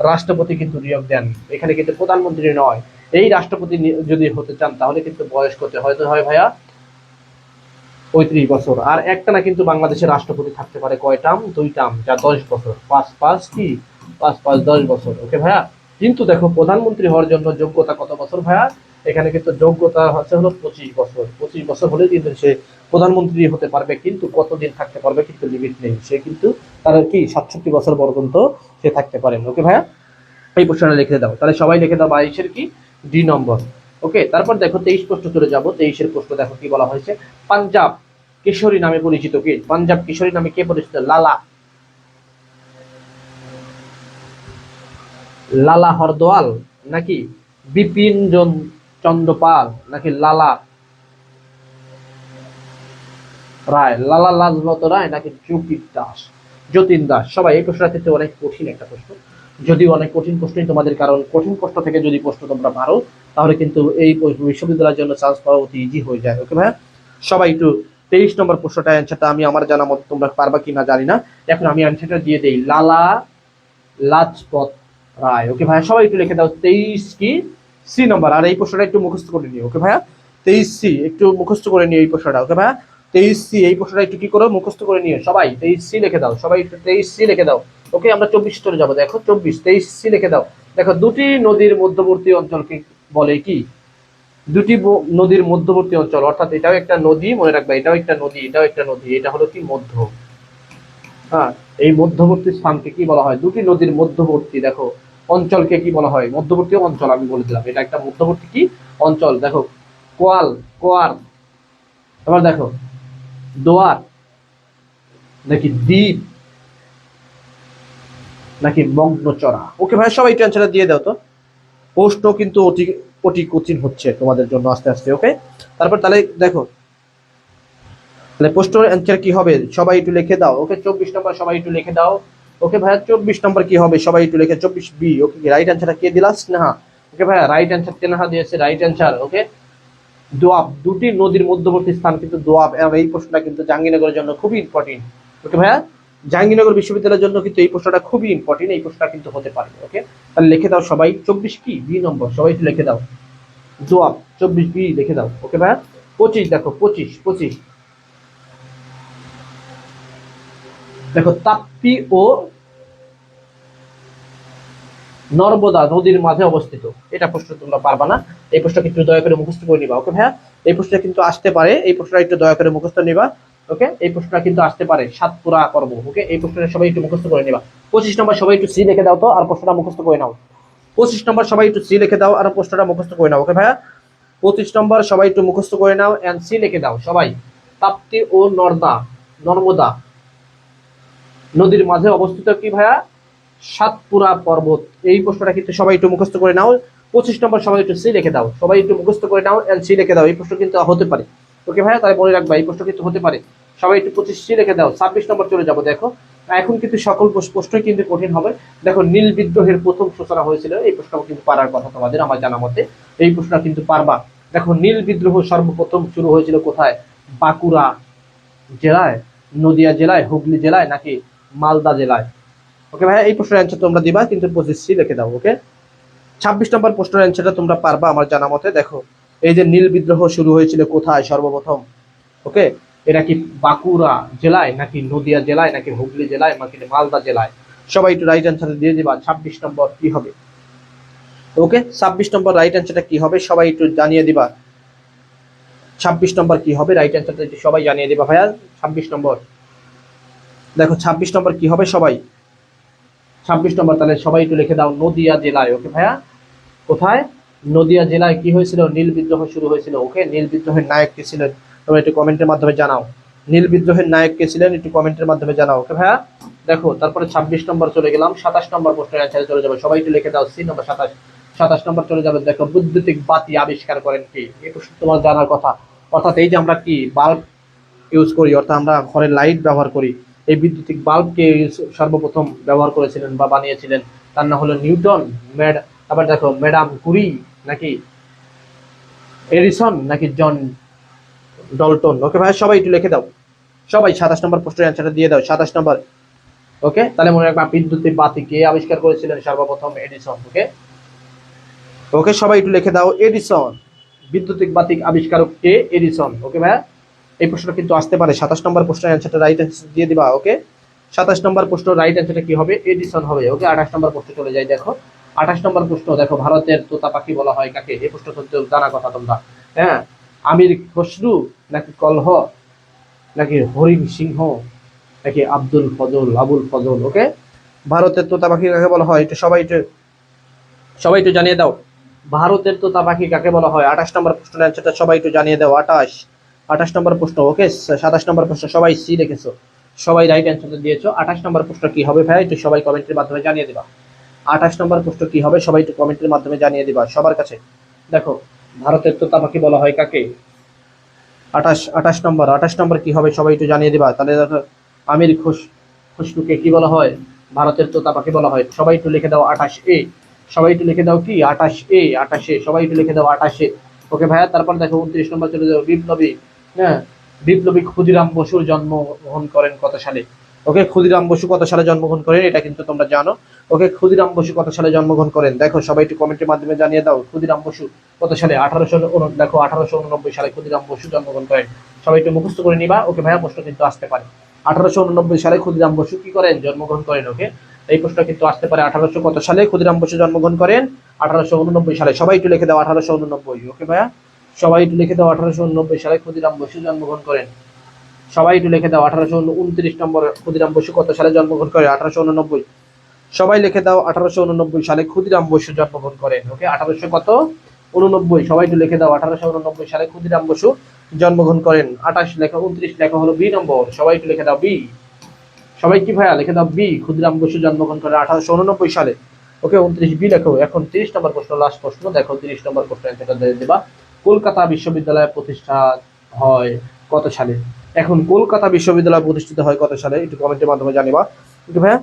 রাষ্ট্রপতি কিন্তু নিয়োগ দেন, এখানে কিন্তু প্রধানমন্ত্রী নয়। এই রাষ্ট্রপতি যদি হতে চান তাহলে কিন্তু বয়স কত হয়তো হয় ভাইয়া 35 বছর। আর একটা না কিন্তু বাংলাদেশের রাষ্ট্রপতি থাকতে পারে কয় টার্ম? 2 টার্ম, যা 10 বছর। 5 কি 5 10 বছর। ওকে ভাইয়া, কিন্তু দেখো প্রধানমন্ত্রী হওয়ার জন্য যোগ্যতা কত বছর ভাইয়া? এখানে কিন্তু যোগ্যতা হচ্ছে হলো 25 বছর। 25 বছর হলে কিন্তু সে প্রধানমন্ত্রী হতে পারবে, কিন্তু কতদিন থাকতে পারবে কিন্তু লিমিট নেই। সে কিন্তু তার কি 67 বছর পর্যন্ত সে থাকতে পারেন। ওকে ভাইয়া, এই প্রশ্নটা লিখে দাও। তাহলে সবাই লিখে দাও 22 কি ডি নম্বর। ওকে, তারপর দেখো 23 প্রশ্ন চলে যাব। 23-এর প্রশ্ন দেখো কি বলা হয়েছে, পাঞ্জাব কেশরী নামে পরিচিত কে? পাঞ্জাব কেশরী নামে কে পরিচিত? লালা লালা হরদোয়াল, নাকি বিপিন চন্দ্র পাল, নাকি লালা রায়, লালা লাজপত রায়, নাকি যতীন দাস। সবাই এই প্রশ্নটা কিন্তু অনেক কঠিন একটা প্রশ্ন, যদিও অনেক কঠিন প্রশ্নই তোমাদের, কারণ কঠিন প্রশ্ন থেকে যদি প্রশ্ন তোমরা পারো তাহলে কিন্তু এই বিশ্ববিদ্যালয়ের জন্য চান্স পাওয়া অতি ইজি হয়ে যায়। ওকে ভাইয়া, সবাই একটু 23 নম্বর প্রশ্নটা অ্যান্সারটা আমি আমার জানা মতো তোমরা পারবা কিনা জানি না, এখন আমি অ্যান্সারটা দিয়ে দেই, লালা লাজপত রায়। ওকে ভাইয়া, সবাই একটু লিখে দাও 23 কি সি নম্বর, আর এই প্রশ্নটা একটু মুখস্থ করে নিও। ওকে ভাইয়া, 23 সি একটু মুখস্থ করে নিও এই প্রশ্নটা। ওকে ভাইয়া, 23 সি এই প্রশ্নটা একটু কি করো, মুখস্থ করে নিও সবাই। 23 সি লিখে দাও, সবাই একটু 23 সি লিখে দাও। ওকে, আমরা 24 চলে যাবো। দেখো 24, 23 সি লিখে দাও। দেখো, দুটি নদীর মধ্যবর্তী অঞ্চলকে বলে কি? দুটি নদীর মধ্যবর্তী অঞ্চল, অর্থাৎ এটাও একটা নদী, মনে রাখবা এটাও একটা নদী, এটাও একটা নদী, এটা হলো কি মধ্য। হ্যাঁ, এই মধ্যবর্তী স্থানকে কি বলা হয়? দুটি নদীর মধ্যবর্তী দেখো অঞ্চলকে কি বলা হয়? মধ্যবর্তী অঞ্চল। আমি বলে দিলাম এটা একটা মধ্যবর্তী কি অঞ্চল। দেখো, কোয়াল, কোয়ার, এবার দেখো দোয়ার, নাকি দ্বীপ, নাকি মগ্নচড়া। ওকে ভাই, সবাই একটু অ্যান্সারটা দিয়ে দাও তো। প্রশ্ন কিন্তু অতি অতি কঠিন হচ্ছে তোমাদের জন্য আস্তে আস্তে। ওকে, তারপর তাহলে দেখো, তাহলে প্রশ্নের অ্যান্সার কি হবে সবাই একটু লিখে দাও। ওকে, 24 নম্বর সবাই একটু লিখে দাও। ওকে ভাইয়া, 24 নম্বর কি হবে সবাই একটু লিখে, 24 বি। ওকে, রাইট অ্যান্সারটা কে দিলা? স্নেহা। ওকে ভাইয়া, রাইট অ্যান্সার স্নেহা দিয়েছে রাইট অ্যান্সার। ওকে, দোয়াব, দুটি নদীর মধ্যবর্তী স্থান কিন্তু দোয়াব। এই প্রশ্নটা কিন্তু জাহাঙ্গীরনগরের জন্য খুবই ইম্পর্টেন্ট। ওকে ভাইয়া, জাহাঙ্গীরনগর বিশ্ববিদ্যালয়ের জন্য কিন্তু এই প্রশ্নটা খুবই ইম্পর্টেন্ট, এই প্রশ্নটা কিন্তু হতে পারে। ওকে, তাহলে লিখে দাও সবাই 24 কি বি নম্বর, সবাই একটু লিখে দাও দোয়াব, 24 বি লিখে দাও। ওকে ভাইয়া, 25 দেখো, 25 দেখো, তাপ্তি ও নর্মদা নদীর মাঝে অবস্থিত। এটা প্রশ্ন তোমরা পারবা না, এই প্রশ্নটা একটু দয়া করে মুখস্থ করে নিবা। ওকে ভাইয়া, এই প্রশ্নটা কিন্তু আসতে পারে, এই প্রশ্নটা একটু দয়া করে মুখস্থ নিবা। ওকে, এই প্রশ্নটা কিন্তু আসতে পারে, সাতপুরা পর্ব। ওকে, এই প্রশ্নটা সবাই একটু মুখস্থ করে নিবা। 25 নম্বর সবাই একটু সি লিখে দাও তো, আর প্রশ্নটা মুখস্থ করে নাও। 25 নম্বর সবাই একটু সি লিখে দাও, আর প্রশ্নটা মুখস্থ করে নাও। ওকে ভাইয়া, 25 নম্বর সবাই একটু মুখস্থ করে নাও এন্ড সি লিখে দাও সবাই। তাপ্তি ও নর্মদা নদীর মাঝে অবস্থিত কি ভাইয়া? সাতপুরা পর্বত। এই প্রশ্নটা কিন্তু সবাই একটু মুখস্থ করে নাও। 25 নম্বর সবাই একটু সি লিখে দাও, সবাই একটু মুখস্থ করে নাও এন্ড সি লিখে দাও। এই প্রশ্ন কিন্তু হতে পারে। ওকে ভাইয়া, তাই মনে রাখবা এই প্রশ্ন কিন্তু হতে পারে, সবাই একটু 25 সি লিখে দাও। 26 নম্বর চলে যাবো। দেখো, এখন কিন্তু সকল প্রশ্নই কিন্তু কঠিন হবে। দেখো, নীল বিদ্রোহের প্রথম সূচনা হয়েছিল, এই প্রশ্ন কিন্তু পারার কথা তোমাদের, আমার জানা মতে এই প্রশ্ন কিন্তু পারবা। দেখো, নীল বিদ্রোহ সর্বপ্রথম শুরু হয়েছিল কোথায়? বাঁকুড়া জেলায়, নদিয়া জেলায়, হুগলি জেলায়, নাকি মালদা জেলায়? ওকে ভাইয়া, এই প্রশ্নের অ্যান্সার তোমরা দিবা, কিন্তু 25 সি লিখে দাও। ওকে, 26 নম্বর প্রশ্নের অ্যান্সারটা তোমরা পারবা আমার জানা মতে। দেখো, এই যে নীল বিদ্রোহ শুরু হয়েছিল কোথায় সর্বপ্রথম? ওকে, এটা কি বাঁকুড়া জেলায়, নাকি নদিয়া জেলায়, নাকি হুগলি জেলায়, নাকি মালদা জেলায়? সবাই একটু রাইট অ্যান্সার দিয়ে দিবা। 26 নম্বর কি হবে? ওকে, 26 নম্বর রাইট অ্যান্সারটা কি হবে সবাই একটু জানিয়ে দিবা। 26 নম্বর কি হবে রাইট অ্যান্সারটা সবাই জানিয়ে দিবা ভাইয়া। 26 নম্বর দেখো, 26 নম্বর কি হবে সবাই? 26 নম্বর তাহলে সবাই একটু লিখে দাও, নদিয়া জেলায়। ওকে ভাইয়া, কোথায়? নদিয়া জেলায় কি হয়েছিল? নীল বিদ্রোহ শুরু হয়েছিল। ওকে, নীল বিদ্রোহের নায়ক কে ছিলেন তোমরা একটু কমেন্টের মাধ্যমে জানাও। নীল বিদ্রোহের নায়ক কে ছিলেন একটু কমেন্টের মাধ্যমে জানাও। ওকে ভাইয়া, দেখো তারপরে 26 নম্বর চলে গেলাম, 27 নম্বর প্রশ্নের অ্যান্সারে চলে যাবে, সবাই একটু লিখে দাও সি নম্বর 27। 27 নম্বর চলে যাবে। দেখো, বৈদ্যুতিক বাতি আবিষ্কার করেন কি? এই প্রশ্ন তোমার জানার কথা। অর্থাৎ এই যে আমরা কি বাল্ব ইউজ করি, অর্থাৎ আমরা ঘরে লাইট ব্যবহার করি, এই বৈদ্যুতিক বাল্বকে সর্বপ্রথম ব্যবহার করেছিলেন বা বানিয়েছিলেন, তার নাম হলো নিউটন। আবার দেখো, ম্যাডাম কুরি, নাকি এডিসন, নাকি জন ডলটন? ওকে ভাই, সবাই একটু লিখে দাও সবাই। 27 নম্বর প্রশ্নের অ্যান্সারটা দিয়ে দাও, 27 নম্বর। ওকে, তাহলে মনে রাখবা বিদ্যুতের বাতি কে আবিষ্কার করেছিলেন সর্বপ্রথম? এডিসন। ওকে, ওকে সবাই একটু লিখে দাও এডিসন। বিদ্যুতিক বাতি আবিষ্কারক কে? এডিসন। ওকে ভাইয়া, এই প্রশ্নটা কিন্তু আসতে পারে। 27 নম্বর প্রশ্নের অ্যান্সারটা রাইট অ্যান্সার দিয়ে দিবা। ওকে, 27 নম্বর প্রশ্ন রাইট অ্যান্সারটা কি হবে? এডিসন হবে। ওকে, 28 নম্বর প্রশ্ন চলে যায়। দেখো, 28 নম্বর প্রশ্ন দেখো, ভারতের তোতা পাখি বলা হয় কাকে? এই প্রশ্ন তো জানা কথা তোমরা। হ্যাঁ, আমির খসরু, নাকি কলহ, নাকি হরিণ সিংহ, নাকি আবুল ফজল? ওকে, ভারতের তোতা পাখি কাকে বলা হয়? এটা সবাই একটু জানিয়ে দাও। ভারতের তোতা পাখি কাকে বলা হয়? 28 নম্বর প্রশ্নের অ্যান্সারটা সবাই একটু জানিয়ে দাও। 28 নম্বর প্রশ্ন। ওকে, 27 নম্বর প্রশ্ন সবাই সি লিখেছো, সবাই রাইট অ্যান্সারটা দিয়েছো। 28 নম্বর প্রশ্ন কি হবে ভাই, একটু সবাই কমেন্টের মাধ্যমে জানিয়ে দিবা। 28 নম্বর প্রশ্ন কি হবে সবাই একটু কমেন্টের মাধ্যমে জানিয়ে দিবা সবার কাছে। দেখো, ভারতের তোতা পাখি বলা হয় কাকে? 28 নম্বর কি হবে সবাই একটু জানিয়ে দিবা। তাহলে দেখো, আমির খুশরুকে কি বলা হয়? ভারতের তোতা পাখি বলা হয়। সবাই একটু লিখে দাও 28A। সবাই একটু লিখে দাও কি 28A। সবাই একটু লিখে দাও 28A। ওকে ভাইয়া, তারপর দেখো 29 নম্বর চলে যাও। বিপ্লবী, হ্যাঁ, বিপ্লবী ক্ষুদিরাম বসুর জন্মগ্রহণ করেন কত সালে? ওকে, ক্ষুদিরাম বসু কত সালে জন্মগ্রহণ করেন এটা কিন্তু তোমরা জানো। ওকে, ক্ষুদিরাম বসু কত সালে জন্মগ্রহণ করেন দেখো সবাই একটু কমেন্টের মাধ্যমে জানিয়ে দাও। ক্ষুদিরাম বসু কত সালে? 1889 সালে ক্ষুদিরাম বসু জন্মগ্রহণ করেন। সবাই একটু মুখস্থ করে নিবা। ওকে ভাইয়া, প্রশ্ন কিন্তু আসতে পারে। 1889 সালে ক্ষুদিরাম বসু কি করেন? জন্মগ্রহণ করেন। ওকে, এই প্রশ্ন কিন্তু আসতে পারে। 1800 কত সালে ক্ষুদিরাম বসু জন্মগ্রহণ করেন? 1889 সালে। সবাই একটু লিখে দাও 1889। ওকে ভাইয়া, সবাই একটু লিখে দাও 1889 সালে ক্ষুদিরাম বসু জন্মগ্রহণ করেন। সবাই একটু লিখে দাও 1829 নম্বর ক্ষুদিরাম বসু কত সালে জন্মগ্রহণ করে? 1889। সবাই লিখে দাও 1889 সালে ক্ষুদিরাম বসু জন্মগ্রহণ করেন। ওকে, 1889। সবাই একটু লিখে দাও 1889 সালে ক্ষুদিরাম বসু জন্মগ্রহণ করেন। 28 লেখা, 29 লেখা হলো বি নম্বর। সবাই একটু লিখে দাও বি। সবাই কি ভাইয়া লিখে দাও বি, ক্ষুদিরাম বসু জন্মগ্রহণ করেন 1889 সালে। ওকে, 29 বি লেখো। এখন 30 নম্বর প্রশ্ন, লাস্ট প্রশ্ন। দেখো 30 নম্বর প্রশ্ন অ্যান্সারটা দিয়ে দেবা। কলকাতা বিশ্ববিদ্যালয় প্রতিষ্ঠা হয় কত সালে? এখন কলকাতা বিশ্ববিদ্যালয় প্রতিষ্ঠিত হয় কত সালে একটু কমেন্টের মাধ্যমে জানিবা। ওকে ভাইয়া,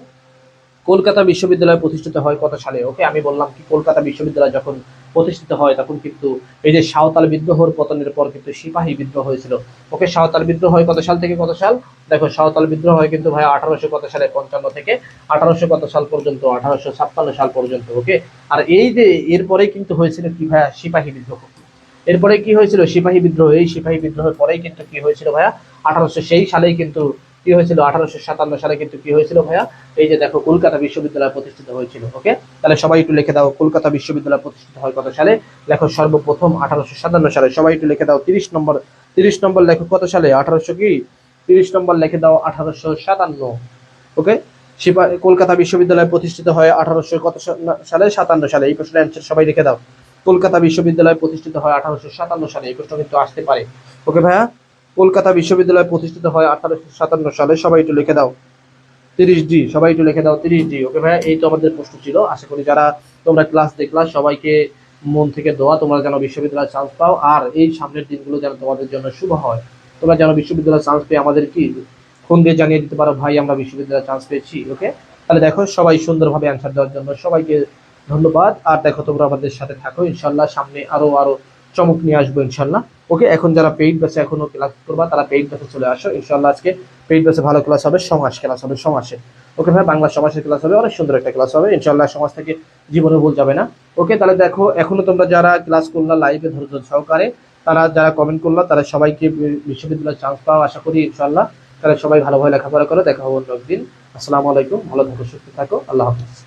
কলকাতা বিশ্ববিদ্যালয় প্রতিষ্ঠিত হয় কত সালে? ওকে, আমি বললাম কি কলকাতা বিশ্ববিদ্যালয় যখন প্রতিষ্ঠিত হয় তখন কিন্তু এই যে সাঁওতাল বিদ্রোহর পতনের পর কিন্তু সিপাহী বিদ্রোহ হয়েছিল। ওকে, সাঁওতাল বিদ্রোহ হয় কত সাল থেকে কত সাল? দেখো, সাঁওতাল বিদ্রোহ হয় কিন্তু ভাই 1800 কত সালে? 55 থেকে 1800 কত সাল পর্যন্ত? 1856 সাল পর্যন্ত। ওকে, আর এই যে এরপরেই কিন্তু হয়েছিল কি ভাইয়া? সিপাহী বিদ্রোহ। এরপরে কি হয়েছিল? সিপাহী বিদ্রোহ। এই সিপাহী বিদ্রোহের পরেই কিন্তু কি হয়েছিল ভাইয়া? 1800 সেই সালেই কিন্তু কি হয়েছিল? 1857 সালে কিন্তু কি হয়েছিল ভাইয়া? এই যে দেখো, কলকাতা বিশ্ববিদ্যালয় প্রতিষ্ঠিত হয়েছিল। ওকে, তাহলে সবাই একটু লিখে দাও কলকাতা বিশ্ববিদ্যালয় প্রতিষ্ঠিত হয় কত সালে? লেখো সর্বপ্রথম 1857 সালে। সবাই একটু লিখে দাও 30 নম্বর। 30 নম্বর লেখো কত সালে? 1800 কি 30 নম্বর লিখে দাও 1857। ওকে, কলকাতা বিশ্ববিদ্যালয় প্রতিষ্ঠিত হয় 1800 কত সালে? 57 সালে। এই প্রশ্নের অ্যান্সার সবাই লিখে দাও। কলকাতা বিশ্ববিদ্যালয় প্রতিষ্ঠিত হয় 1857 সালে। এই প্রশ্ন কিন্তু আসতে পারে। ওকে ভাইয়া, কলকাতা বিশ্ববিদ্যালয় প্রতিষ্ঠিত হয় 1857 সালে। সবাই একটু লিখে দাও 30D। সবাই একটু লিখে দাও 30D। ওকে ভাইয়া, এই তো আমাদের প্রশ্ন ছিল। আশা করি যারা তোমরা ক্লাস দেখলা সবাইকে মন থেকে দোয়া তোমরা যেন বিশ্ববিদ্যালয়ে চান্স পাও, আর এই সামনের দিনগুলো যেন তোমাদের জন্য শুভ হয়। তোমরা যেন বিশ্ববিদ্যালয়ে চান্স পেয়ে আমাদের কি ফোন দিয়ে জানিয়ে দিতে পারো, ভাই আমরা বিশ্ববিদ্যালয়ে চান্স পেয়েছি। ওকে, তাহলে দেখো সবাই সুন্দরভাবে অ্যান্সার দেওয়ার জন্য সবাইকে ধন্যবাদ। আর দেখো, তোমরা আমাদের সাথে থাকো, ইনশাল্লাহ সামনে আরো আরো চমক নিয়ে আসবো ইনশাল্লাহ। ওকে, এখন যারা পেইড ব্যাচে এখনো ক্লাস করবা তারা পেইড ব্যাচে চলে আসো ইনশাল্লাহ। আজকে পেইড ব্যাচে ভালো ক্লাস হবে, সমাজ ক্লাস হবে, সমাজে। ওকে ভাই, বাংলা সমাজের ক্লাস হবে, অনেক সুন্দর একটা ক্লাস হবে ইনশাল্লাহ। সমাজ থেকে জীবনে ভুল যাবে না। ওকে, তাহলে দেখো, এখনো তোমরা যারা ক্লাস করলা লাইভে ধৈর্য সহকারে, তারা যারা কমেন্ট করলো তারা সবাইকে বিশ্ববিদ্যালয়ে চান্স পাও আশা করি ইনশাল্লাহ। তাহলে সবাই ভালোভাবে লেখাপড়া করো। দেখা হবে অন্য একদিন। আসসালামু আলাইকুম, ভালো থাকো, সুস্থ থাকো, আল্লাহ হাফিজ।